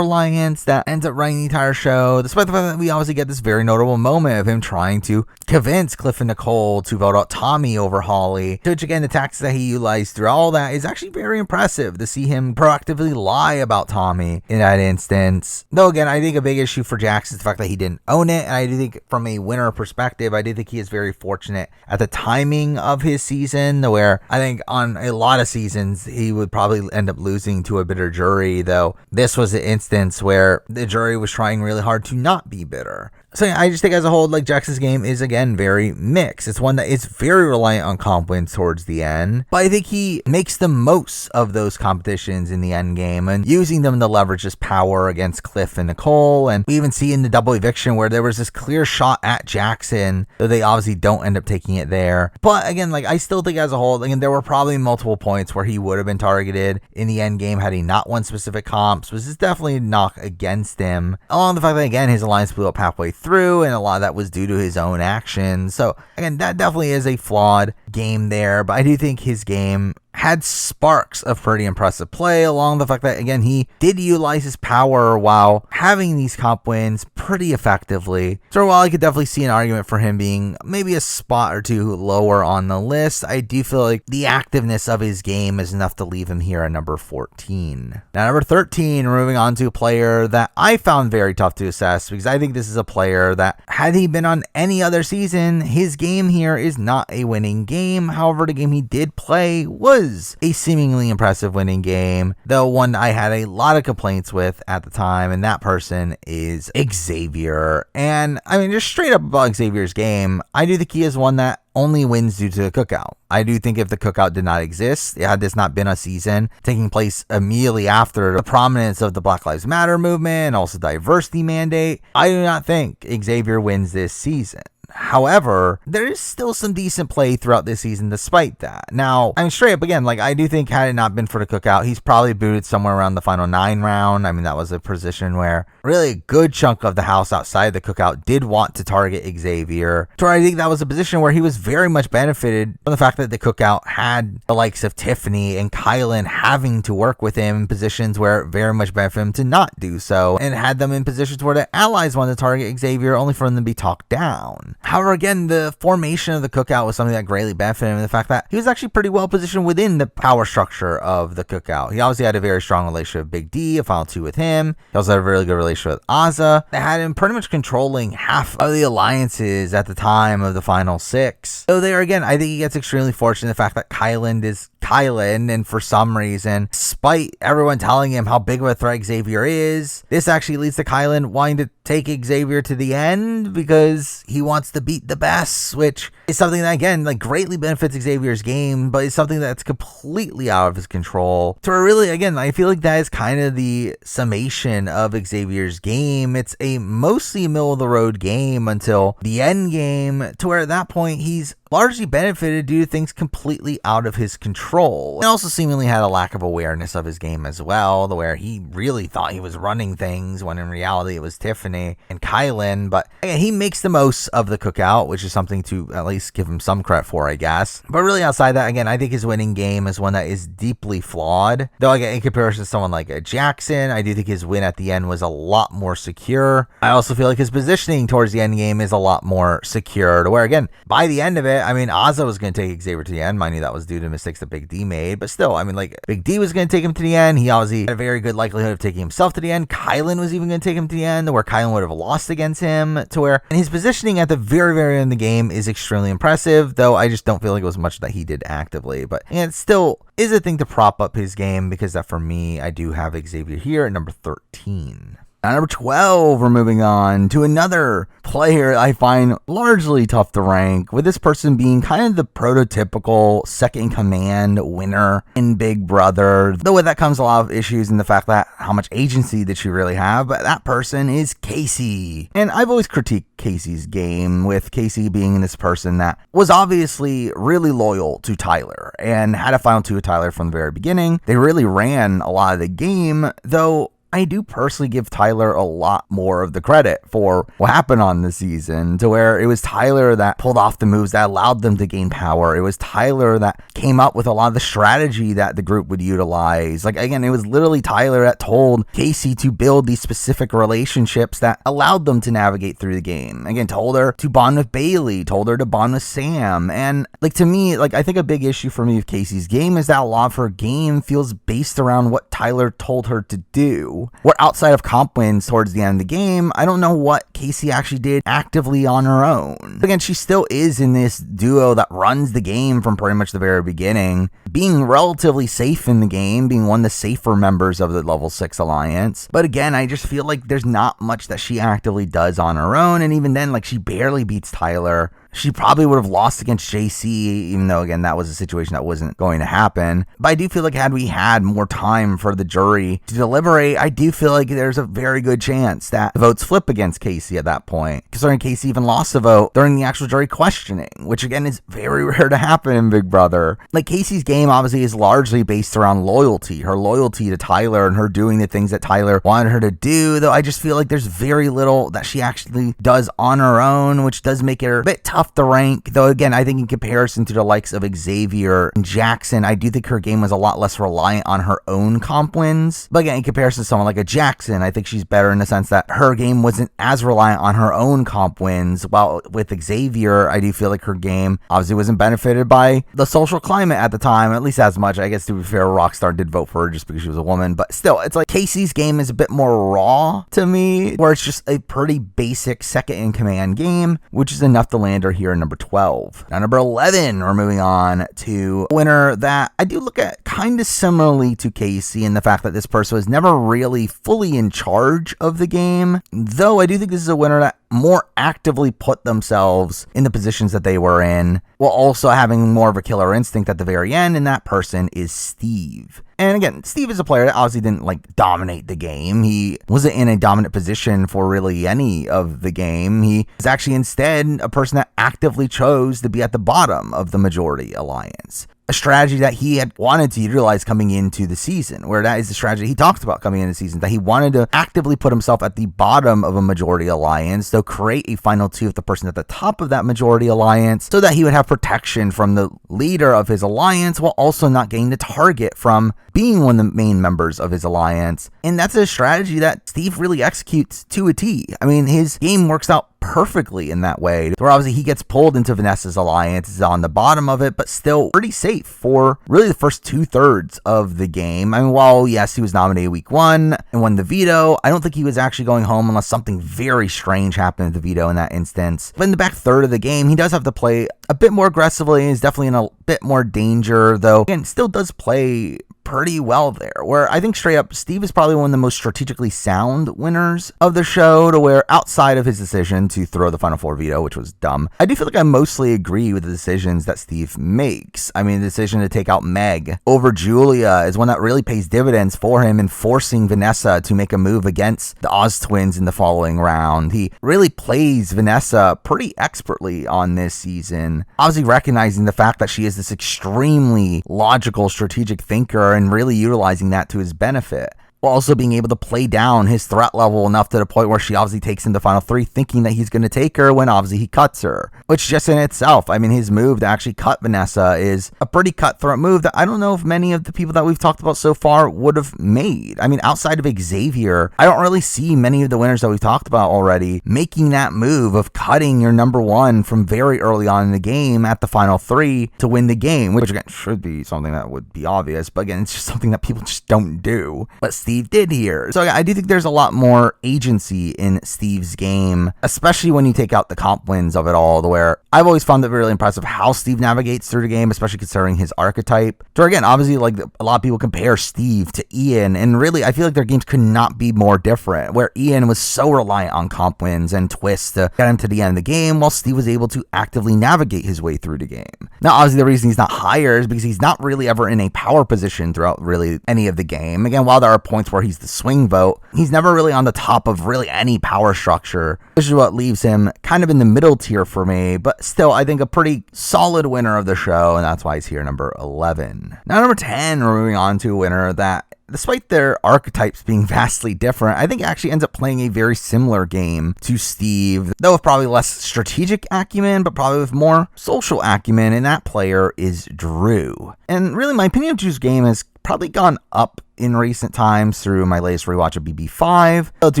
alliance that ends up running the entire show, despite the fact that we obviously get this very notable moment of him trying to convince Cliff and Nicole to vote out Tommy over Holly, which again the tactics that he utilized through all that is actually very impressive to see him proactively lie about Tommy in that instance. Though again, I think a big issue for Jax is the fact that he didn't own it, and I do think from a winner perspective, I do think he is very fortunate at the timing of his season, where I think on a lot of seasons he would probably end up losing to a bitter jury, though this was an instance where the jury was trying really hard to not be bitter. So yeah, I just think as a whole, like, Jax's game is again very mixed. It's one that is very reliant on comp wins towards the end, but I think he makes the most of those competitions in the end game and using them to leverage his power against Cliff and Nicole. And we even see in the double eviction where there was this clear shot at Jackson, though they obviously don't end up taking it there. But again, like, I still think as a whole, again, there were probably multiple points where he would have been targeted in the end game had he not won specific comps, which is definitely a knock against him, along the fact that again his alliance blew up halfway through, and a lot of that was due to his own actions. So again, that definitely is a flawed game there, but I do think his game had sparks of pretty impressive play, along the fact that again he did utilize his power while having these comp wins pretty effectively. So while I could definitely see an argument for him being maybe a spot or two lower on the list, I do feel like the activeness of his game is enough to leave him here at number 14. Now number 13, we're moving on to a player that I found very tough to assess, because I think this is a player that had he been on any other season, his game here is not a winning game. However, the game he did play was a seemingly impressive winning game, though one I had a lot of complaints with at the time, and that person is Xavier. And I mean, just straight up about Xavier's game, I do think he is one that only wins due to the cookout. I do think if the cookout did not exist, had this not been a season taking place immediately after the prominence of the Black Lives Matter movement and also diversity mandate, I do not think Xavier wins this season. However, there is still some decent play throughout this season despite that. Now, I mean, straight up again, like, I do think had it not been for the cookout, he's probably booted somewhere around the final 9 round. I mean, that was a position where really a good chunk of the house outside the cookout did want to target Xavier. So I think that was a position where he was very much benefited from the fact that the cookout had the likes of Tiffany and Kylan having to work with him in positions where it very much benefited him to not do so, and had them in positions where the allies wanted to target Xavier only for him to be talked down. However, again, the formation of the cookout was something that greatly benefited him in the fact that he was actually pretty well positioned within the power structure of the cookout. He obviously had a very strong relationship with Big D, a final 2 with him. He also had a really good relationship with Azza. That had him pretty much controlling half of the alliances at the time of the final 6. So there again, I think he gets extremely fortunate in the fact that Kylan is Kylan, and for some reason, despite everyone telling him how big of a threat Xavier is, this actually leads to Kylan wanting to take Xavier to the end because he wants to beat the best, which is something that again, like, greatly benefits Xavier's game, but it's something that's completely out of his control. So really, again, I feel like that is kind of the summation of Xavier's game. It's a mostly middle of the road game until the end game, to where at that point he's largely benefited due to things completely out of his control, and also seemingly had a lack of awareness of his game as well, where he really thought he was running things when in reality it was Tiffany and Kylan. But again, he makes the most of the cookout, which is something to at least give him some credit for, I guess. But really outside that, again, I think his winning game is one that is deeply flawed, though again, in comparison to someone like a Jackson, I do think his win at the end was a lot more secure. I also feel like his positioning towards the end game is a lot more secure, to where again, by the end of it, I mean, Azza was going to take Xavier to the end. Mind you, that was due to mistakes that Big D made. But still, I mean, like, Big D was going to take him to the end. He obviously had a very good likelihood of taking himself to the end. Kylan was even going to take him to the end, where Kylan would have lost against him, to where, and his positioning at the very, very end of the game is extremely impressive, though I just don't feel like it was much that he did actively. But it still is a thing to prop up his game, because that for me, I do have Xavier here at number 13. At number 12, we're moving on to another player I find largely tough to rank, with this person being kind of the prototypical second-in-command winner in Big Brother. Though with that comes a lot of issues in the fact that how much agency did she really have, but that person is Casey. And I've always critiqued Casey's game, with Casey being this person that was obviously really loyal to Tyler and had a final two with Tyler from the very beginning. They really ran a lot of the game, though I do personally give Tyler a lot more of the credit for what happened on the season, to where it was Tyler that pulled off the moves that allowed them to gain power. It was Tyler that came up with a lot of the strategy that the group would utilize. Like, again, it was literally Tyler that told Casey to build these specific relationships that allowed them to navigate through the game. Again, told her to bond with Bailey, told her to bond with Sam. And like, to me, like, I think a big issue for me with Casey's game is that a lot of her game feels based around what Tyler told her to do. Where outside of comp wins towards the end of the game, I don't know what Casey actually did actively on her own. Again, she still is in this duo that runs the game from pretty much the very beginning, being relatively safe in the game, being one of the safer members of the level 6 alliance. But again, I just feel like there's not much that she actively does on her own, and even then, like, she barely beats Tyler. She probably would have lost against JC, even though, again, that was a situation that wasn't going to happen. But I do feel like had we had more time for the jury to deliberate, I do feel like there's a very good chance that the votes flip against Casey at that point, considering Casey even lost a vote during the actual jury questioning, which, again, is very rare to happen in Big Brother. Like, Casey's game, obviously, is largely based around loyalty, her loyalty to Tyler and her doing the things that Tyler wanted her to do, though I just feel like there's very little that she actually does on her own, which does make it a bit tough to rank. Though again, I think in comparison to the likes of Xavier and Jackson, I do think her game was a lot less reliant on her own comp wins. But again, in comparison to someone like a Jackson, I think she's better in the sense that her game wasn't as reliant on her own comp wins, while with Xavier, I do feel like her game obviously wasn't benefited by the social climate at the time, at least as much. I guess, to be fair, Rockstar did vote for her just because she was a woman, but still, it's like Casey's game is a bit more raw to me, where it's just a pretty basic second-in-command game, which is enough to land her here in number 12. Now, number 11, we're moving on to a winner that I do look at kind of similarly to Casey in the fact that this person was never really fully in charge of the game, though I do think this is a winner that more actively put themselves in the positions that they were in, while also having more of a killer instinct at the very end, and that person is Steve. And again, Steve is a player that obviously didn't like dominate the game. He wasn't in a dominant position for really any of the game. He was actually instead a person that actively chose to be at the bottom of the majority alliance. A strategy that he had wanted to utilize coming into the season, where that is the strategy he talked about coming into the season, that he wanted to actively put himself at the bottom of a majority alliance, so create a final two with the person at the top of that majority alliance, so that he would have protection from the leader of his alliance, while also not getting the target from being one of the main members of his alliance. And that's a strategy that Steve really executes to a T. I mean, his game works out perfectly in that way, where obviously he gets pulled into Vanessa's alliance, is on the bottom of it, but still pretty safe for really the first 2/3 of the game. I mean, while yes, he was nominated week 1 and won the veto, I don't think he was actually going home unless something very strange happened to the veto in that instance. But in the back third of the game, he does have to play a bit more aggressively. He's definitely in a bit more danger, though again, still does play pretty well there, where I think straight up Steve is probably one of the most strategically sound winners of the show, to where outside of his decision to throw the Final Four veto, which was dumb, I do feel like I mostly agree with the decisions that Steve makes. I mean, the decision to take out Meg over Julia is one that really pays dividends for him in forcing Vanessa to make a move against the Oz twins in the following round. He really plays Vanessa pretty expertly on this season, obviously recognizing the fact that she is this extremely logical, strategic thinker and really utilizing that to his benefit, while also being able to play down his threat level enough to the point where she obviously takes him to final 3 thinking that he's going to take her, when obviously he cuts her, which just in itself, I mean, his move to actually cut Vanessa is a pretty cutthroat move that I don't know if many of the people that we've talked about so far would have made. I mean, outside of Xavier, I don't really see many of the winners that we've talked about already making that move of cutting your number 1 from very early on in the game at the final 3 to win the game, which again should be something that would be obvious, but again, it's just something that people just don't do. But Steve did here. So I do think there's a lot more agency in Steve's game, especially when you take out the comp wins of it all, where I've always found it really impressive how Steve navigates through the game, especially considering his archetype. So again, obviously, like a lot of people compare Steve to Ian, and really I feel like their games could not be more different, where Ian was so reliant on comp wins and twists to get him to the end of the game, while Steve was able to actively navigate his way through the game. Now, obviously, the reason he's not higher is because he's not really ever in a power position throughout really any of the game. Again, while there are points where he's the swing vote, he's never really on the top of really any power structure, which is what leaves him kind of in the middle tier for me, but still, I think a pretty solid winner of the show, and that's why he's here number 11. Now, number 10, we're moving on to a winner that, despite their archetypes being vastly different, I think actually ends up playing a very similar game to Steve, though with probably less strategic acumen, but probably with more social acumen, and that player is Drew. And really, my opinion of Drew's game has probably gone up in recent times through my latest rewatch of BB5. Though, to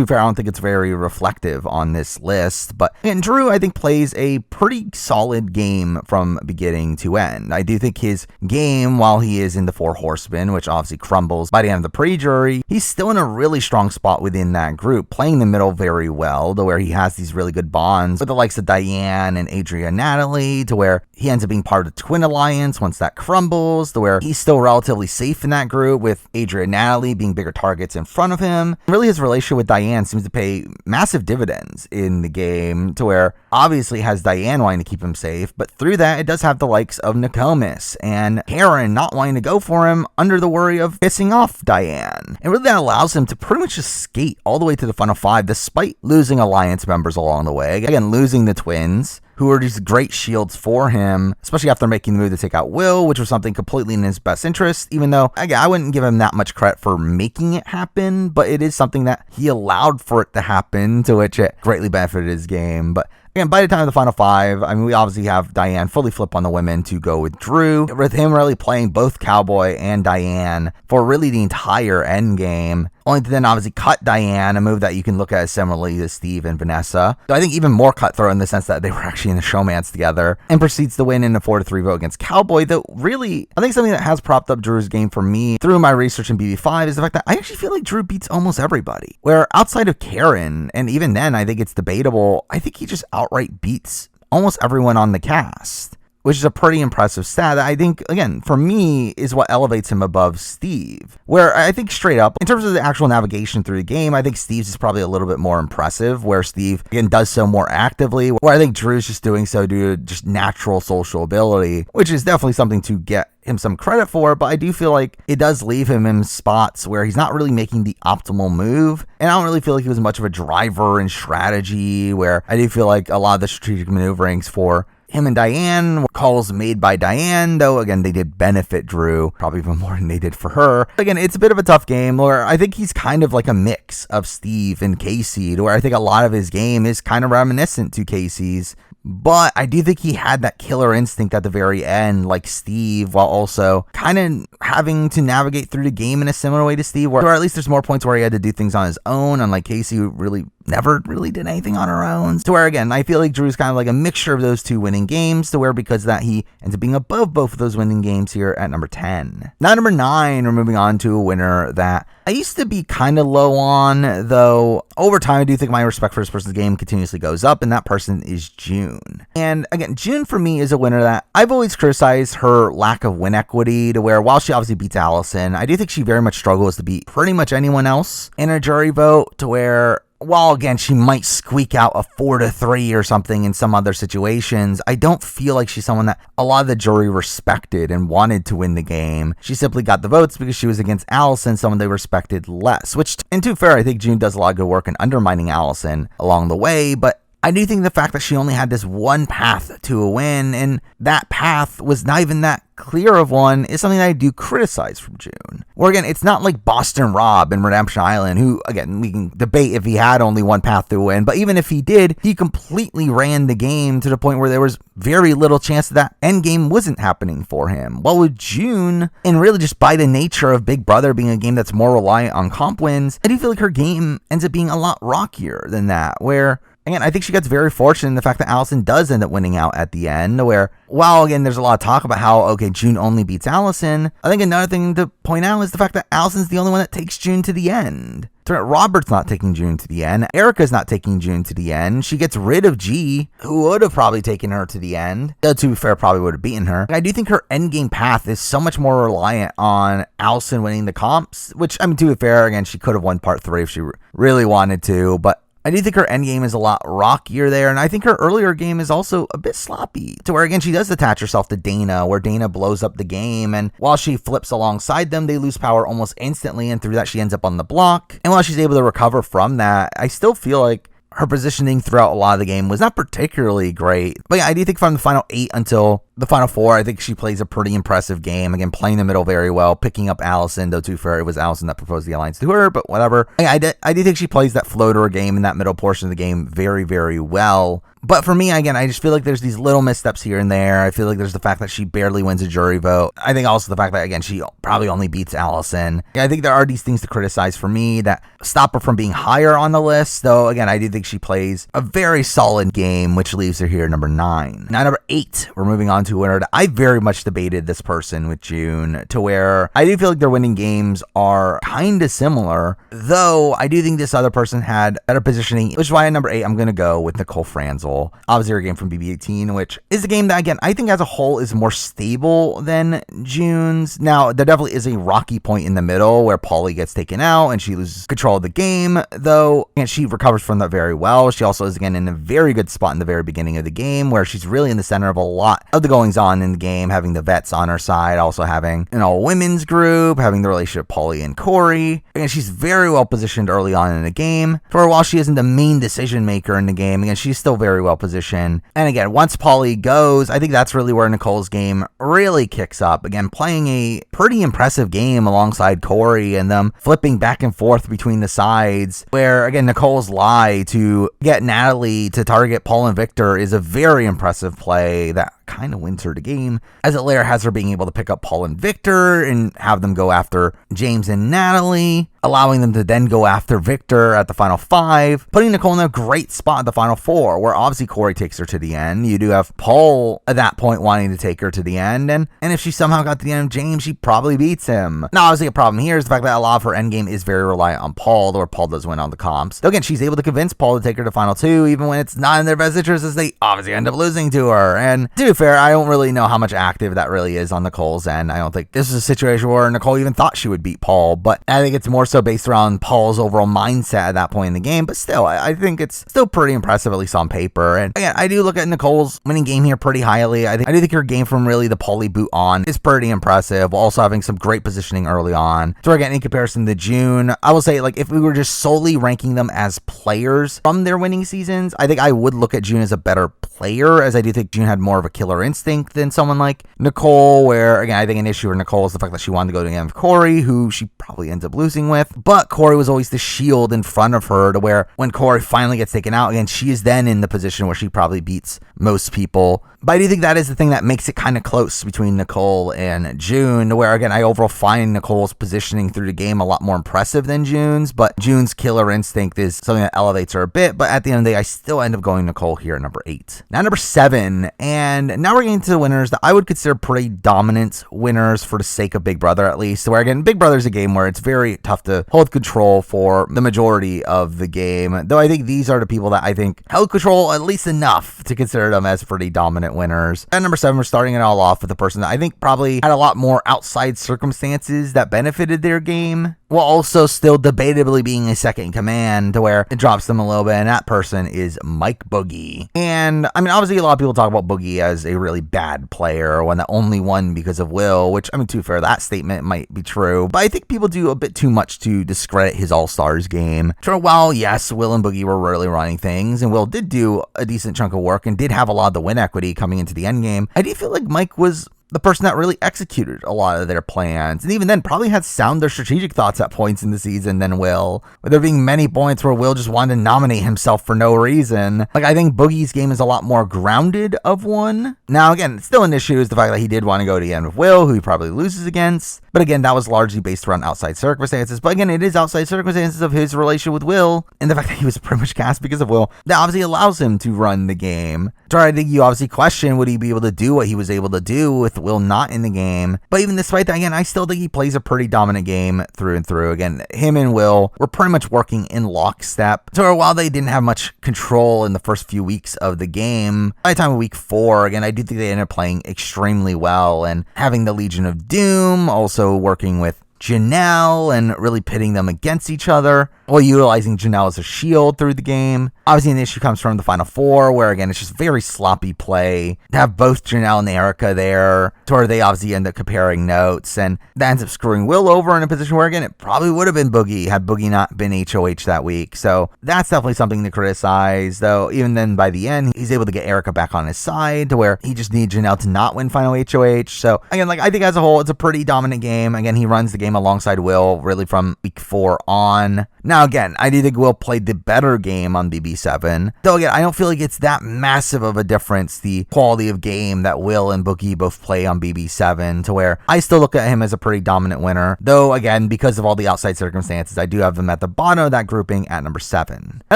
be fair, I don't think it's very reflective on this list. But again, Drew, I think, plays a pretty solid game from beginning to end. I do think his game, while he is in the Four Horsemen, which obviously crumbles by the end of the pre-jury, he's still in a really strong spot within that group, playing the middle very well, to where he has these really good bonds with the likes of Diane and Adria Natalie, to where he ends up being part of the Twin Alliance once that crumbles, to where he's still relatively safe in that group, with Adria Natalie being bigger targets in front of him. Really, his relationship with Diane seems to pay massive dividends in the game, to where obviously has Diane wanting to keep him safe, but through that, it does have the likes of Nokomis and Karen not wanting to go for him under the worry of pissing off Diane. And really, that allows him to pretty much just skate all the way to the final five, despite losing Alliance members along the way. Again, losing the twins, who are these great shields for him, especially after making the move to take out Will, which was something completely in his best interest, even though, again, I wouldn't give him that much credit for making it happen, but it is something that he allowed for it to happen, to which it greatly benefited his game. But again, by the time of the final five, I mean, we obviously have Diane fully flip on the women to go with Drew, with him really playing both Cowboy and Diane for really the entire end game, only to then obviously cut Diane, a move that you can look at as similarly to Steve and Vanessa. So I think even more cutthroat in the sense that they were actually in a showmance together, and proceeds to win in a 4-3 vote against Cowboy. Though really, I think something that has propped up Drew's game for me through my research in BB5 is the fact that I actually feel like Drew beats almost everybody. Where outside of Karen, and even then I think it's debatable, I think he just outright beats almost everyone on the cast, which is a pretty impressive stat that I think, again, for me, is what elevates him above Steve. Where I think straight up, in terms of the actual navigation through the game, I think Steve's is probably a little bit more impressive, where Steve, again, does so more actively, where I think Drew's just doing so due to just natural social ability, which is definitely something to get him some credit for, but I do feel like it does leave him in spots where he's not really making the optimal move, and I don't really feel like he was much of a driver in strategy, where I do feel like a lot of the strategic maneuverings for him and Diane were calls made by Diane, though again they did benefit Drew probably even more than they did for her. Again, it's a bit of a tough game where I think he's kind of like a mix of Steve and Casey, to where I think a lot of his game is kind of reminiscent to Casey's. But I do think he had that killer instinct at the very end, like Steve, while also kind of having to navigate through the game in a similar way to Steve, or at least there's more points where he had to do things on his own, unlike Casey, who really never really did anything on her own. To where, again, I feel like Drew's kind of like a mixture of those two winning games, to where because of that, he ends up being above both of those winning games here at number 10. Now, number 9, we're moving on to a winner that I used to be kind of low on, though over time, I do think my respect for this person's game continuously goes up, and that person is June. And again, June for me is a winner that I've always criticized her lack of win equity, to where while she obviously beats Allison, I do think she very much struggles to beat pretty much anyone else in a jury vote, to where while again she might squeak out a 4-3 or something in some other situations, I don't feel like she's someone that a lot of the jury respected and wanted to win the game. She simply got the votes because she was against Allison, someone they respected less, which, and to be fair, I think June does a lot of good work in undermining Allison along the way, but I do think the fact that she only had this one path to a win, and that path was not even that clear of one, is something that I do criticize from June. Where again, it's not like Boston Rob in Redemption Island, who, again, we can debate if he had only one path to a win, but even if he did, he completely ran the game to the point where there was very little chance that end game wasn't happening for him. While with June, and really just by the nature of Big Brother being a game that's more reliant on comp wins, I do feel like her game ends up being a lot rockier than that, where again, I think she gets very fortunate in the fact that Allison does end up winning out at the end, where, while again, there's a lot of talk about how, okay, June only beats Allison, I think another thing to point out is the fact that Allison's the only one that takes June to the end. Robert's not taking June to the end. Erica's not taking June to the end. She gets rid of G, who would have probably taken her to the end. To be fair, probably would have beaten her. I do think her endgame path is so much more reliant on Allison winning the comps, which, I mean, to be fair, again, she could have won part 3 if she really wanted to, but I do think her end game is a lot rockier there, and I think her earlier game is also a bit sloppy, to where, again, she does attach herself to Dana, where Dana blows up the game, and while she flips alongside them, they lose power almost instantly, and through that, she ends up on the block. And while she's able to recover from that, I still feel like her positioning throughout a lot of the game was not particularly great. But yeah, I do think from the final 8 until the final 4, I think she plays a pretty impressive game. Again, playing the middle very well, picking up Allison, though to be fair, it was Allison that proposed the alliance to her, but whatever. I do think she plays that floater game in that middle portion of the game very, very well. But for me, again, I just feel like there's these little missteps here and there. I feel like there's the fact that she barely wins a jury vote. I think also the fact that, again, she probably only beats Allison. I think there are these things to criticize for me that stop her from being higher on the list, though, again, I do think she plays a very solid game, which leaves her here number 9. Now, number 8, we're moving on to a winner that I very much debated this person with June, to where I do feel like their winning games are kind of similar, though I do think this other person had better positioning, which is why at number 8, I'm going to go with Nicole Franzel. Obviously, her game from BB18, which is a game that, again, I think as a whole is more stable than June's. Now, there definitely is a rocky point in the middle where Paulie gets taken out and she loses control of the game, though, and she recovers from that very well. She also is, again, in a very good spot in the very beginning of the game where she's really in the center of a lot of the goings on in the game, having the vets on her side, also having an all-women's group, having the relationship Paulie and Corey. Again, she's very well positioned early on in the game. For while she isn't the main decision maker in the game, again, she's still very well positioned. And again, once Paulie goes, I think that's really where Nicole's game really kicks up. Again, playing a pretty impressive game alongside Corey and them flipping back and forth between the sides, where, again, Nicole's lie to get Natalie to target Paul and Victor is a very impressive play that kind of wins her the game, as it later has her being able to pick up Paul and Victor and have them go after James and Natalie, allowing them to then go after Victor at the final 5, putting Nicole in a great spot at the final 4, where obviously Corey takes her to the end. You do have Paul at that point wanting to take her to the end, and if she somehow got to the end of James, she probably beats him. Now, obviously, a problem here is the fact that a lot of her endgame is very reliant on Paul, though Paul does win on the comps. Though again, she's able to convince Paul to take her to final 2, even when it's not in their best interest, as they obviously end up losing to her. And to be fair, I don't really know how much active that really is on Nicole's end. I don't think this is a situation where Nicole even thought she would beat Paul, but I think it's more so based around Paul's overall mindset at that point in the game. But still, I think it's still pretty impressive, at least on paper. And again, I do look at Nicole's winning game here pretty highly. I do think her game from really the Paulie boot on is pretty impressive, while also having some great positioning early on. So again, in comparison to June, I will say, like, if we were just solely ranking them as players from their winning seasons, I think I would look at June as a better player, as I do think June had more of a killer instinct than someone like Nicole, where, again, I think an issue for Nicole is the fact that she wanted to go to the end of Corey, who she probably ends up losing with, but Corey was always the shield in front of her, to where when Corey finally gets taken out, again, she is then in the position where she probably beats most people. But I do think that is the thing that makes it kind of close between Nicole and June, where, again, I overall find Nicole's positioning through the game a lot more impressive than June's, but June's killer instinct is something that elevates her a bit. But at the end of the day, I still end up going Nicole here at number 8. Now, number 7, and now we're getting to the winners that I would consider pretty dominant winners for the sake of Big Brother, at least. Where, again, Big Brother is a game where it's very tough to hold control for the majority of the game, though I think these are the people that I think held control at least enough to consider them as pretty dominant winners. At number 7, we're starting it all off with a person that I think probably had a lot more outside circumstances that benefited their game, while also still debatably being a second in command, to where it drops them a little bit, and that person is Mike Boogie. And, I mean, obviously a lot of people talk about Boogie as a really bad player, or one that only won because of Will, which, I mean, to be fair, that statement might be true, but I think people do a bit too much to discredit his All-Stars game. Sure, while, yes, Will and Boogie were really running things, and Will did do a decent chunk of work, and did have a lot of the win equity coming into the end game, I do feel like Mike was the person that really executed a lot of their plans, and even then probably had sounder strategic thoughts at points in the season than Will, with there being many points where Will just wanted to nominate himself for no reason. Like, I think Boogie's game is a lot more grounded of one. Now, again, still an issue is the fact that he did want to go to the end with Will, who he probably loses against, but again, that was largely based around outside circumstances. But again, it is outside circumstances of his relation with Will, and the fact that he was pretty much cast because of Will, that obviously allows him to run the game. So I think you obviously question, would he be able to do what he was able to do with Will not in the game? But even despite that, again, I still think he plays a pretty dominant game through and through. Again, him and Will were pretty much working in lockstep. So while they didn't have much control in the first few weeks of the game, by the time of week 4, again, I do think they ended up playing extremely well and having the Legion of Doom, also working with Janelle and really pitting them against each other, while utilizing Janelle as a shield through the game. Obviously, an issue comes from the Final Four, where again, it's just very sloppy play. To have both Janelle and Erica there, to where they obviously end up comparing notes, and that ends up screwing Will over in a position where, again, it probably would have been Boogie had Boogie not been HOH that week. So that's definitely something to criticize, though even then by the end, he's able to get Erica back on his side, to where he just needs Janelle to not win final HOH. So again, like, I think as a whole, it's a pretty dominant game. Again, he runs the game alongside Will really from week 4 on. Now, again, I do think Will played the better game on BB7. Though, again, I don't feel like it's that massive of a difference, the quality of game that Will and Boogie both play on BB7, to where I still look at him as a pretty dominant winner. Though, again, because of all the outside circumstances, I do have him at the bottom of that grouping at number 7. At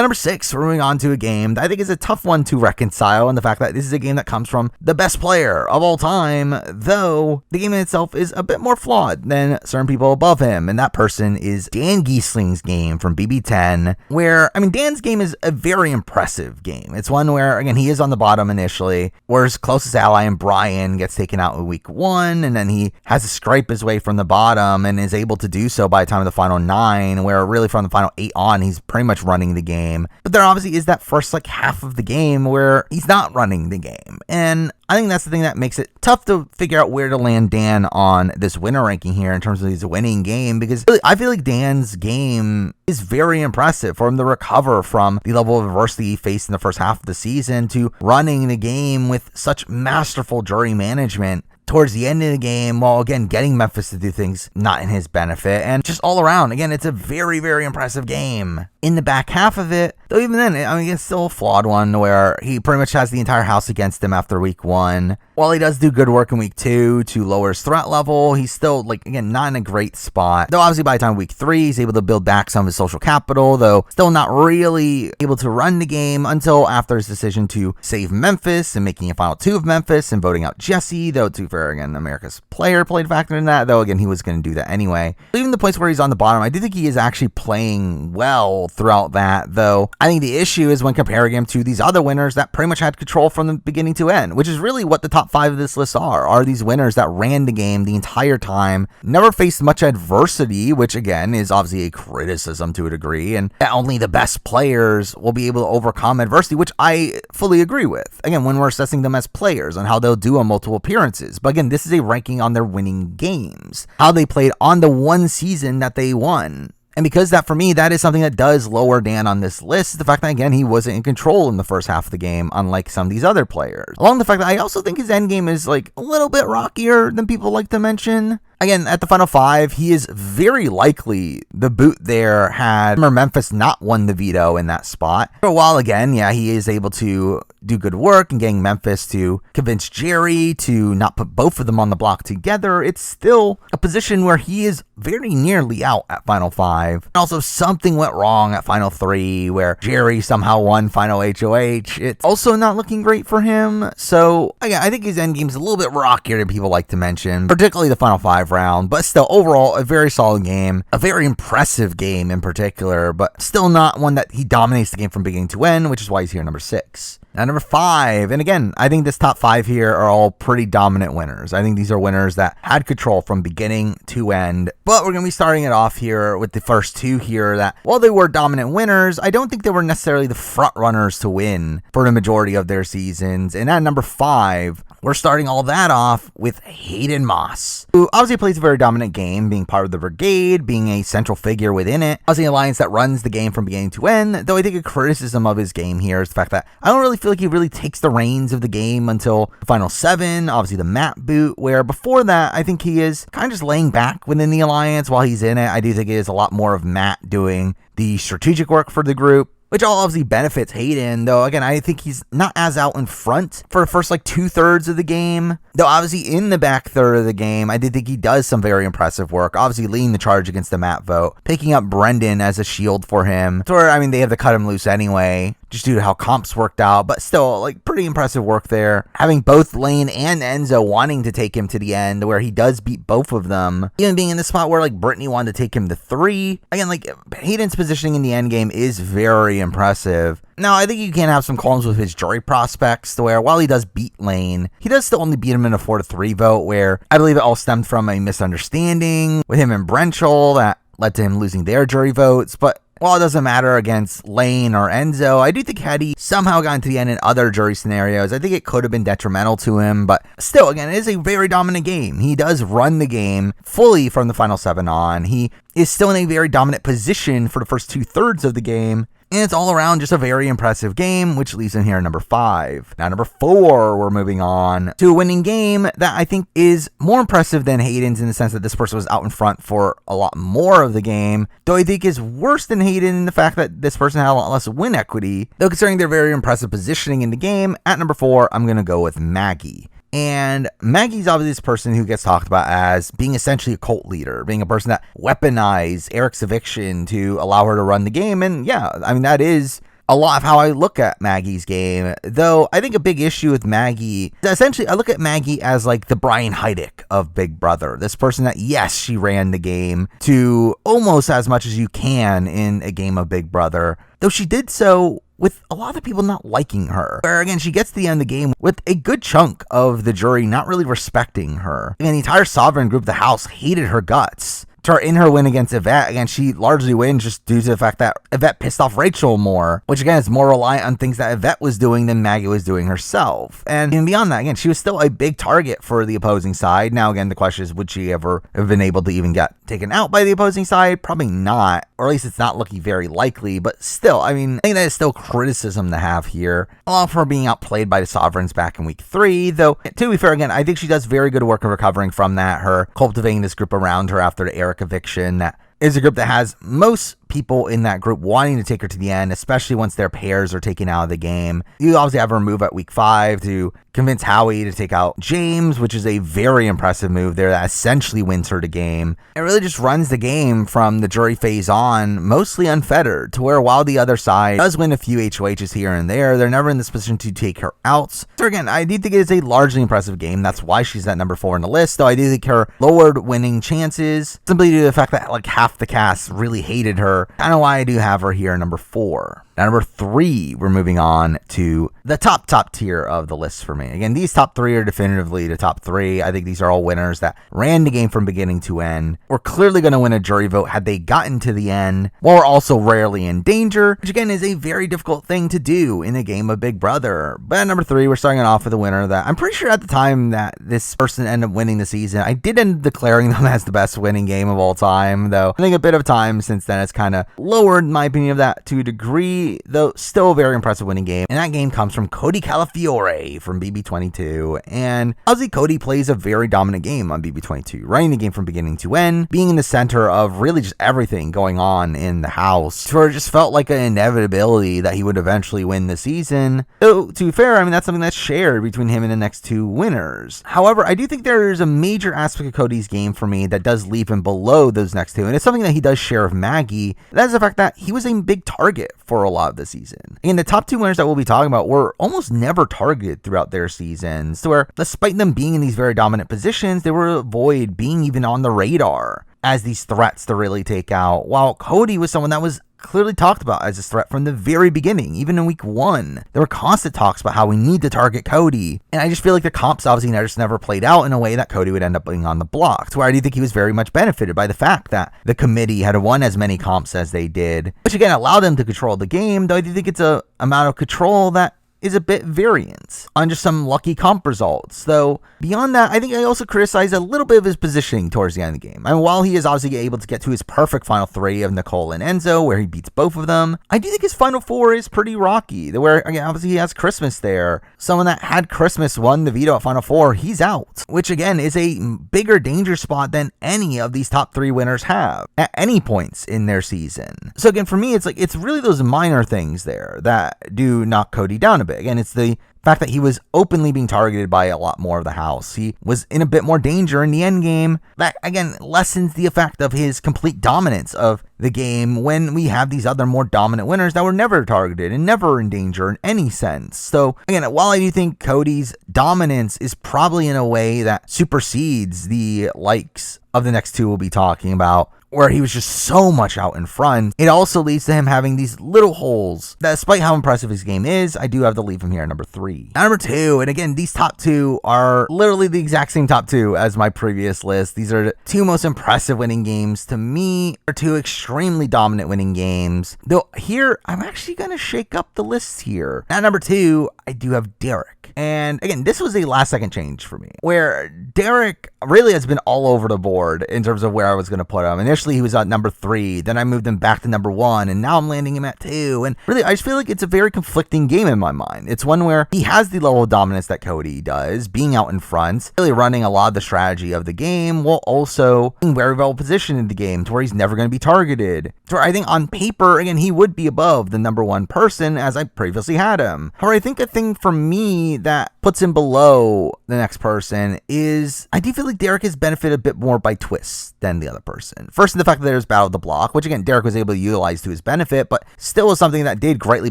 number 6, we're moving on to a game that I think is a tough one to reconcile, and the fact that this is a game that comes from the best player of all time, though the game in itself is a bit more flawed than certain people above him, and that person is Dan Giesling's game from BB10, where, I mean, Dan's game is a very impressive game. It's one where, again, he is on the bottom initially, where his closest ally in Brian gets taken out in week 1, and then he has to scrape his way from the bottom and is able to do so by the time of the final 9, where really from the final 8 on, he's pretty much running the game. But there obviously is that first, like, half of the game where he's not running the game, and I think that's the thing that makes it tough to figure out where to land Dan on this winner ranking here in terms of his winning game, because really, I feel like Dan's game is very impressive for him to recover from the level of adversity he faced in the first half of the season to running the game with such masterful jury management towards the end of the game, while again getting Memphis to do things not in his benefit, and just all around, again, it's a very, very impressive game. In the back half of it, though, even then, I mean, it's still a flawed one where he pretty much has the entire house against him after week 1. While he does do good work in week 2 to lower his threat level, he's still, like, again, not in a great spot. Though obviously by the time of week 3, he's able to build back some of his social capital, though still not really able to run the game until after his decision to save Memphis and making a final 2 of Memphis and voting out Jesse, though, to fair, again, America's player played a factor in that, though, again, he was going to do that anyway. Even the place where he's on the bottom, I do think he is actually playing well throughout that, though I think the issue is when comparing him to these other winners that pretty much had control from the beginning to end, which is really what the top 5 of this list are these winners that ran the game the entire time, never faced much adversity, which again is obviously a criticism to a degree, and that only the best players will be able to overcome adversity, which I fully agree with, again, when we're assessing them as players and how they'll do on multiple appearances. But again, this is a ranking on their winning games, how they played on the one season that they won. And because that, for me, that is something that does lower Dan on this list, is the fact that, again, he wasn't in control in the first half of the game, unlike some of these other players. Along the fact that I also think his end game is, like, a little bit rockier than people like to mention. Again, at the final 5, he is very likely the boot there had Memphis not won the veto in that spot. For a while, again, yeah, he is able to do good work in getting Memphis to convince Jerry to not put both of them on the block together. It's still a position where he is very nearly out at final 5. And also, something went wrong at final 3 where Jerry somehow won final HOH. It's also not looking great for him. So, again, I think his endgame's a little bit rockier than people like to mention, particularly the final 5 round, but still overall a very solid game, a very impressive game in particular, but still not one that he dominates the game from beginning to end, which is why he's here number 6. Now, number 5, and again, I think this top 5 here are all pretty dominant winners. I think these are winners that had control from beginning to end, but we're going to be starting it off here with the first 2 here that, while they were dominant winners, I don't think they were necessarily the front runners to win for the majority of their seasons. And at number 5, we're starting all that off with Hayden Moss, who obviously plays a very dominant game, being part of the brigade, being a central figure within it. Obviously, an alliance that runs the game from beginning to end, though I think a criticism of his game here is the fact that I don't really feel like he really takes the reins of the game until the final 7, obviously the map boot, where before that, I think he is kind of just laying back within the alliance while he's in it. I do think it is a lot more of Matt doing the strategic work for the group, which all obviously benefits Hayden, though again, I think he's not as out in front for the first 2/3 of the game. Though obviously in the back third of the game, I did think he does some very impressive work, obviously leading the charge against the map vote, picking up Brendan as a shield for him. So, I mean, they have to cut him loose anyway, just due to how comps worked out, but still, pretty impressive work there. Having both Lane and Enzo wanting to take him to the end, where he does beat both of them. Even being in the spot where, Brittany wanted to take him to 3. Again, Hayden's positioning in the end game is very impressive. Now, I think you can have some qualms with his jury prospects, to where while he does beat Lane, he does still only beat him in a 4-3 vote, where I believe it all stemmed from a misunderstanding with him and Brenchel that led to him losing their jury votes. But while it doesn't matter against Lane or Enzo, I do think had he somehow gotten to the end in other jury scenarios, I think it could have been detrimental to him. But still, again, it is a very dominant game. He does run the game fully from the final 7 on. He is still in a very dominant position for the first 2/3 of the game. And it's all around just a very impressive game, which leaves him here at number 5. Now, number 4, we're moving on to a winning game that I think is more impressive than Hayden's in the sense that this person was out in front for a lot more of the game, though I think is worse than Hayden in the fact that this person had a lot less win equity. Though considering their very impressive positioning in the game, at number 4, I'm going to go with Maggie. And Maggie's obviously this person who gets talked about as being essentially a cult leader, being a person that weaponized Eric's eviction to allow her to run the game. And yeah, I mean, that is a lot of how I look at Maggie's game. Though I think a big issue with Maggie, essentially I look at Maggie as the Brian Heidick of Big Brother. This person that, yes, she ran the game to almost as much as you can in a game of Big Brother, though she did so with a lot of people not liking her. Where again, she gets to the end of the game with a good chunk of the jury not really respecting her. And the entire Sovereign group of the house hated her guts. In her win against Yvette, again, she largely wins just due to the fact that Yvette pissed off Rachel more, which again is more reliant on things that Yvette was doing than Maggie was doing herself. And even beyond that, again, she was still a big target for the opposing side. Now, again, the question is, would she ever have been able to even get taken out by the opposing side? Probably not, or at least it's not looking very likely. But still, I mean, I think that is still criticism to have here, along with her being outplayed by the Sovereigns back in week 3. Though, to be fair, again, I think she does very good work in recovering from that, her cultivating this group around her after the Eric eviction. That is a group that has most people in that group wanting to take her to the end, especially once their pairs are taken out of the game. You obviously have her move at week 5 to convince Howie to take out James, which is a very impressive move there that essentially wins her the game. It really just runs the game from the jury phase on mostly unfettered, to where while the other side does win a few HOHs here and there, they're never in this position to take her out. So again, I do think it is a largely impressive game. That's why she's at number 4 in the list, though I do think her lowered winning chances simply due to the fact that half the cast really hated her. Kind of why I do have her here number 4. Now, number 3, we're moving on to the top tier of the list for me. Again, these top 3 are definitively the top 3. I think these are all winners that ran the game from beginning to end. We're clearly going to win a jury vote had they gotten to the end, while we're also rarely in danger, which again is a very difficult thing to do in a game of Big Brother. But at number 3, we're starting it off with a winner that I'm pretty sure at the time that this person ended up winning the season, I did end up declaring them as the best winning game of all time, though I think a bit of time since then it's kind of lowered my opinion of that to a degree, though still a very impressive winning game. And that game comes from Cody Calafiore from BB22. And obviously Cody plays a very dominant game on BB22, running the game from beginning to end, being in the center of really just everything going on in the house. So it just felt like an inevitability that he would eventually win the season. Though, to be fair, I mean, that's something that's shared between him and the next 2 winners. However, I do think there's a major aspect of Cody's game for me that does leave him below those next 2. And it's something that he does share of Maggie. That is the fact that he was a big target for a lot of the season. And the top 2 winners that we'll be talking about were almost never targeted throughout their seasons, to where despite them being in these very dominant positions, they would avoid being even on the radar as these threats to really take out, while Cody was someone that was clearly talked about as a threat from the very beginning. Even in week 1, there were constant talks about how we need to target Cody. And I just feel like the comps obviously just never played out in a way that Cody would end up being on the block, to where I do think he was very much benefited by the fact that the committee had won as many comps as they did, which again allowed him to control the game, though I do think it's a amount of control that is a bit variant on just some lucky comp results. Though beyond that, I think I also criticize a little bit of his positioning towards the end of the game. And while he is obviously able to get to his perfect final three of Nicole and Enzo, where he beats both of them, I do think his final four is pretty rocky. Where, again, obviously he has Christmas there. Someone that had Christmas won the veto at final four, he's out. Which, again, is a bigger danger spot than any of these top three winners have at any points in their season. So, again, for me, it's really those minor things there that do knock Cody down a bit. Again, it's the fact that he was openly being targeted by a lot more of the house. He was in a bit more danger in the end game. That, again, lessens the effect of his complete dominance of the game when we have these other more dominant winners that were never targeted and never in danger in any sense. So, again, while I do think Cody's dominance is probably in a way that supersedes the likes of the next two we'll be talking about, where he was just so much out in front, it also leads to him having these little holes that, despite how impressive his game is, I do have to leave him here at number 3. Now, number 2, and again, these top 2 are literally the exact same top 2 as my previous list. These are the 2 most impressive winning games to me, or 2 extremely dominant winning games. Though here, I'm actually going to shake up the list here. At number 2, I do have Derek. And again, this was a last second change for me, where Derek really has been all over the board in terms of where I was going to put him. Initially, he was at number 3, then I moved him back to number 1, and now I'm landing him at 2. And really, I just feel like it's a very conflicting game in my mind. It's one where he has the level of dominance that Cody does, being out in front, really running a lot of the strategy of the game, while also being very well positioned in the game to where he's never going to be targeted. So I think on paper, again, he would be above the number 1 person as I previously had him. However, I think a thing for me that puts him below the next person is I do feel like Derek has benefited a bit more by twists than the other person. First, the fact that there's Battle of the Block, which again, Derek was able to utilize to his benefit, but still was something that did greatly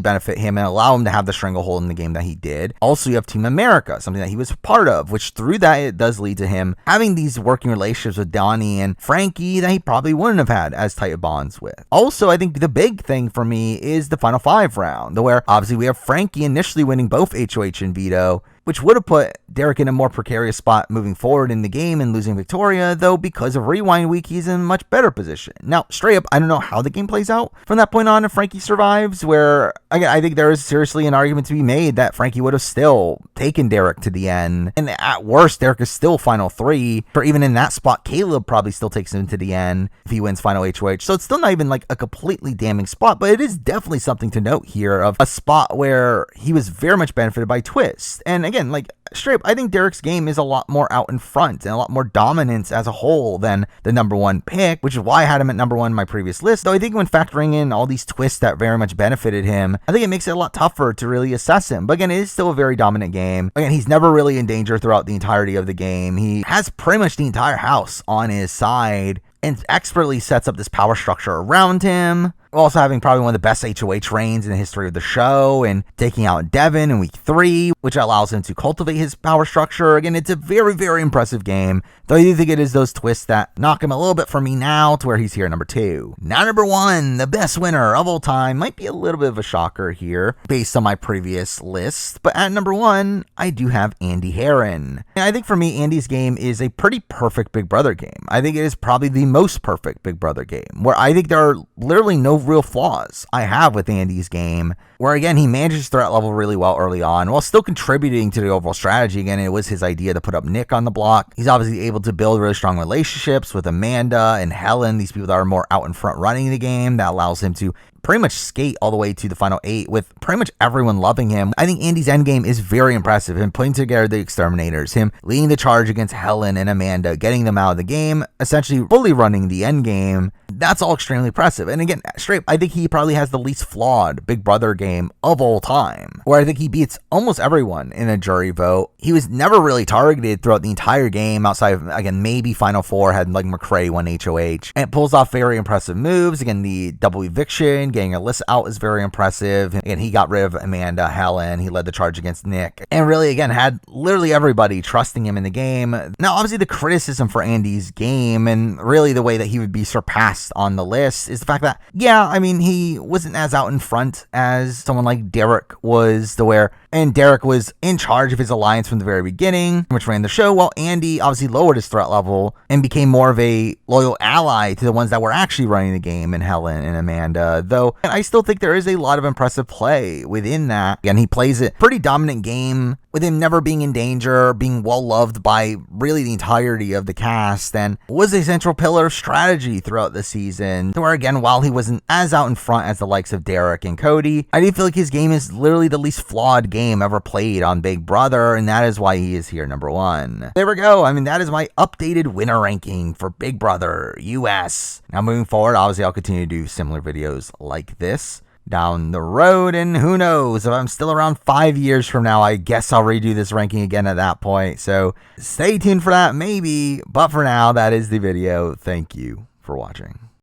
benefit him and allow him to have the stranglehold in the game that he did. Also, you have Team America, something that he was part of, which through that, it does lead to him having these working relationships with Donnie and Frankie that he probably wouldn't have had as tight of bonds with. Also, I think the big thing for me is the final 5 round, where obviously we have Frankie initially winning both HOH and veto, which would have put Derek in a more precarious spot moving forward in the game and losing Victoria, though because of Rewind Week, he's in a much better position. Now, straight up, I don't know how the game plays out from that point on if Frankie survives, where, again, I think there is seriously an argument to be made that Frankie would have still taken Derek to the end, and at worst, Derek is still final 3, or even in that spot, Caleb probably still takes him to the end if he wins final HOH, so it's still not even like a completely damning spot, but it is definitely something to note here of a spot where he was very much benefited by twists. And again, like, straight up, I think Derek's game is a lot more out in front and a lot more dominance as a whole than the number 1 pick, which is why I had him at number 1 in my previous list. Though I think when factoring in all these twists that very much benefited him, I think it makes it a lot tougher to really assess him. But again, it is still a very dominant game. Again, he's never really in danger throughout the entirety of the game. He has pretty much the entire house on his side and expertly sets up this power structure around him. Also having probably one of the best HOH reigns in the history of the show and taking out Devin in week 3, which allows him to cultivate his power structure. Again, it's a very, very impressive game, though I do think it is those twists that knock him a little bit for me now to where he's here at number 2. Now, number 1, the best winner of all time, might be a little bit of a shocker here based on my previous list, but at number 1, I do have Andy Herron. And I think for me, Andy's game is a pretty perfect Big Brother game. I think it is probably the most perfect Big Brother game, where I think there are literally no real flaws I have with Andy's game, where again, he manages threat level really well early on while still contributing to the overall strategy. Again, it was his idea to put up Nick on the block. He's obviously able to build really strong relationships with Amanda and Helen, these people that are more out in front running the game, that allows him to pretty much skate all the way to the final 8 with pretty much everyone loving him. I think Andy's endgame is very impressive. Him putting together the exterminators, him leading the charge against Helen and Amanda, getting them out of the game, essentially fully running the endgame. That's all extremely impressive. And again, straight, I think he probably has the least flawed Big Brother game of all time, where I think he beats almost everyone in a jury vote. He was never really targeted throughout the entire game outside of, again, maybe final 4 had like McCrae won HOH, and pulls off very impressive moves. Again, the double eviction, getting Alyssa out is very impressive. And he got rid of Amanda, Helen. He led the charge against Nick. And really, again, had literally everybody trusting him in the game. Now, obviously, the criticism for Andy's game and really the way that he would be surpassed on the list is the fact that, yeah, I mean, he wasn't as out in front as someone like Derek was, to where And Derek was in charge of his alliance from the very beginning, which ran the show, while Andy obviously lowered his threat level and became more of a loyal ally to the ones that were actually running the game, and Helen and Amanda. Though I still think there is a lot of impressive play within that. And he plays a pretty dominant game with him never being in danger, being well loved by really the entirety of the cast, and was a central pillar of strategy throughout the season. Where again, while he wasn't as out in front as the likes of Derek and Cody, I do feel like his game is literally the least flawed game ever played on Big Brother, and that is why he is here number 1. There we go. I mean, that is my updated winner ranking for Big Brother US. Now moving forward, obviously I'll continue to do similar videos like this down the road, and who knows, if I'm still around 5 years from now, I guess I'll redo this ranking again at that point. So stay tuned for that, maybe, but for now, that is the video. Thank you for watching.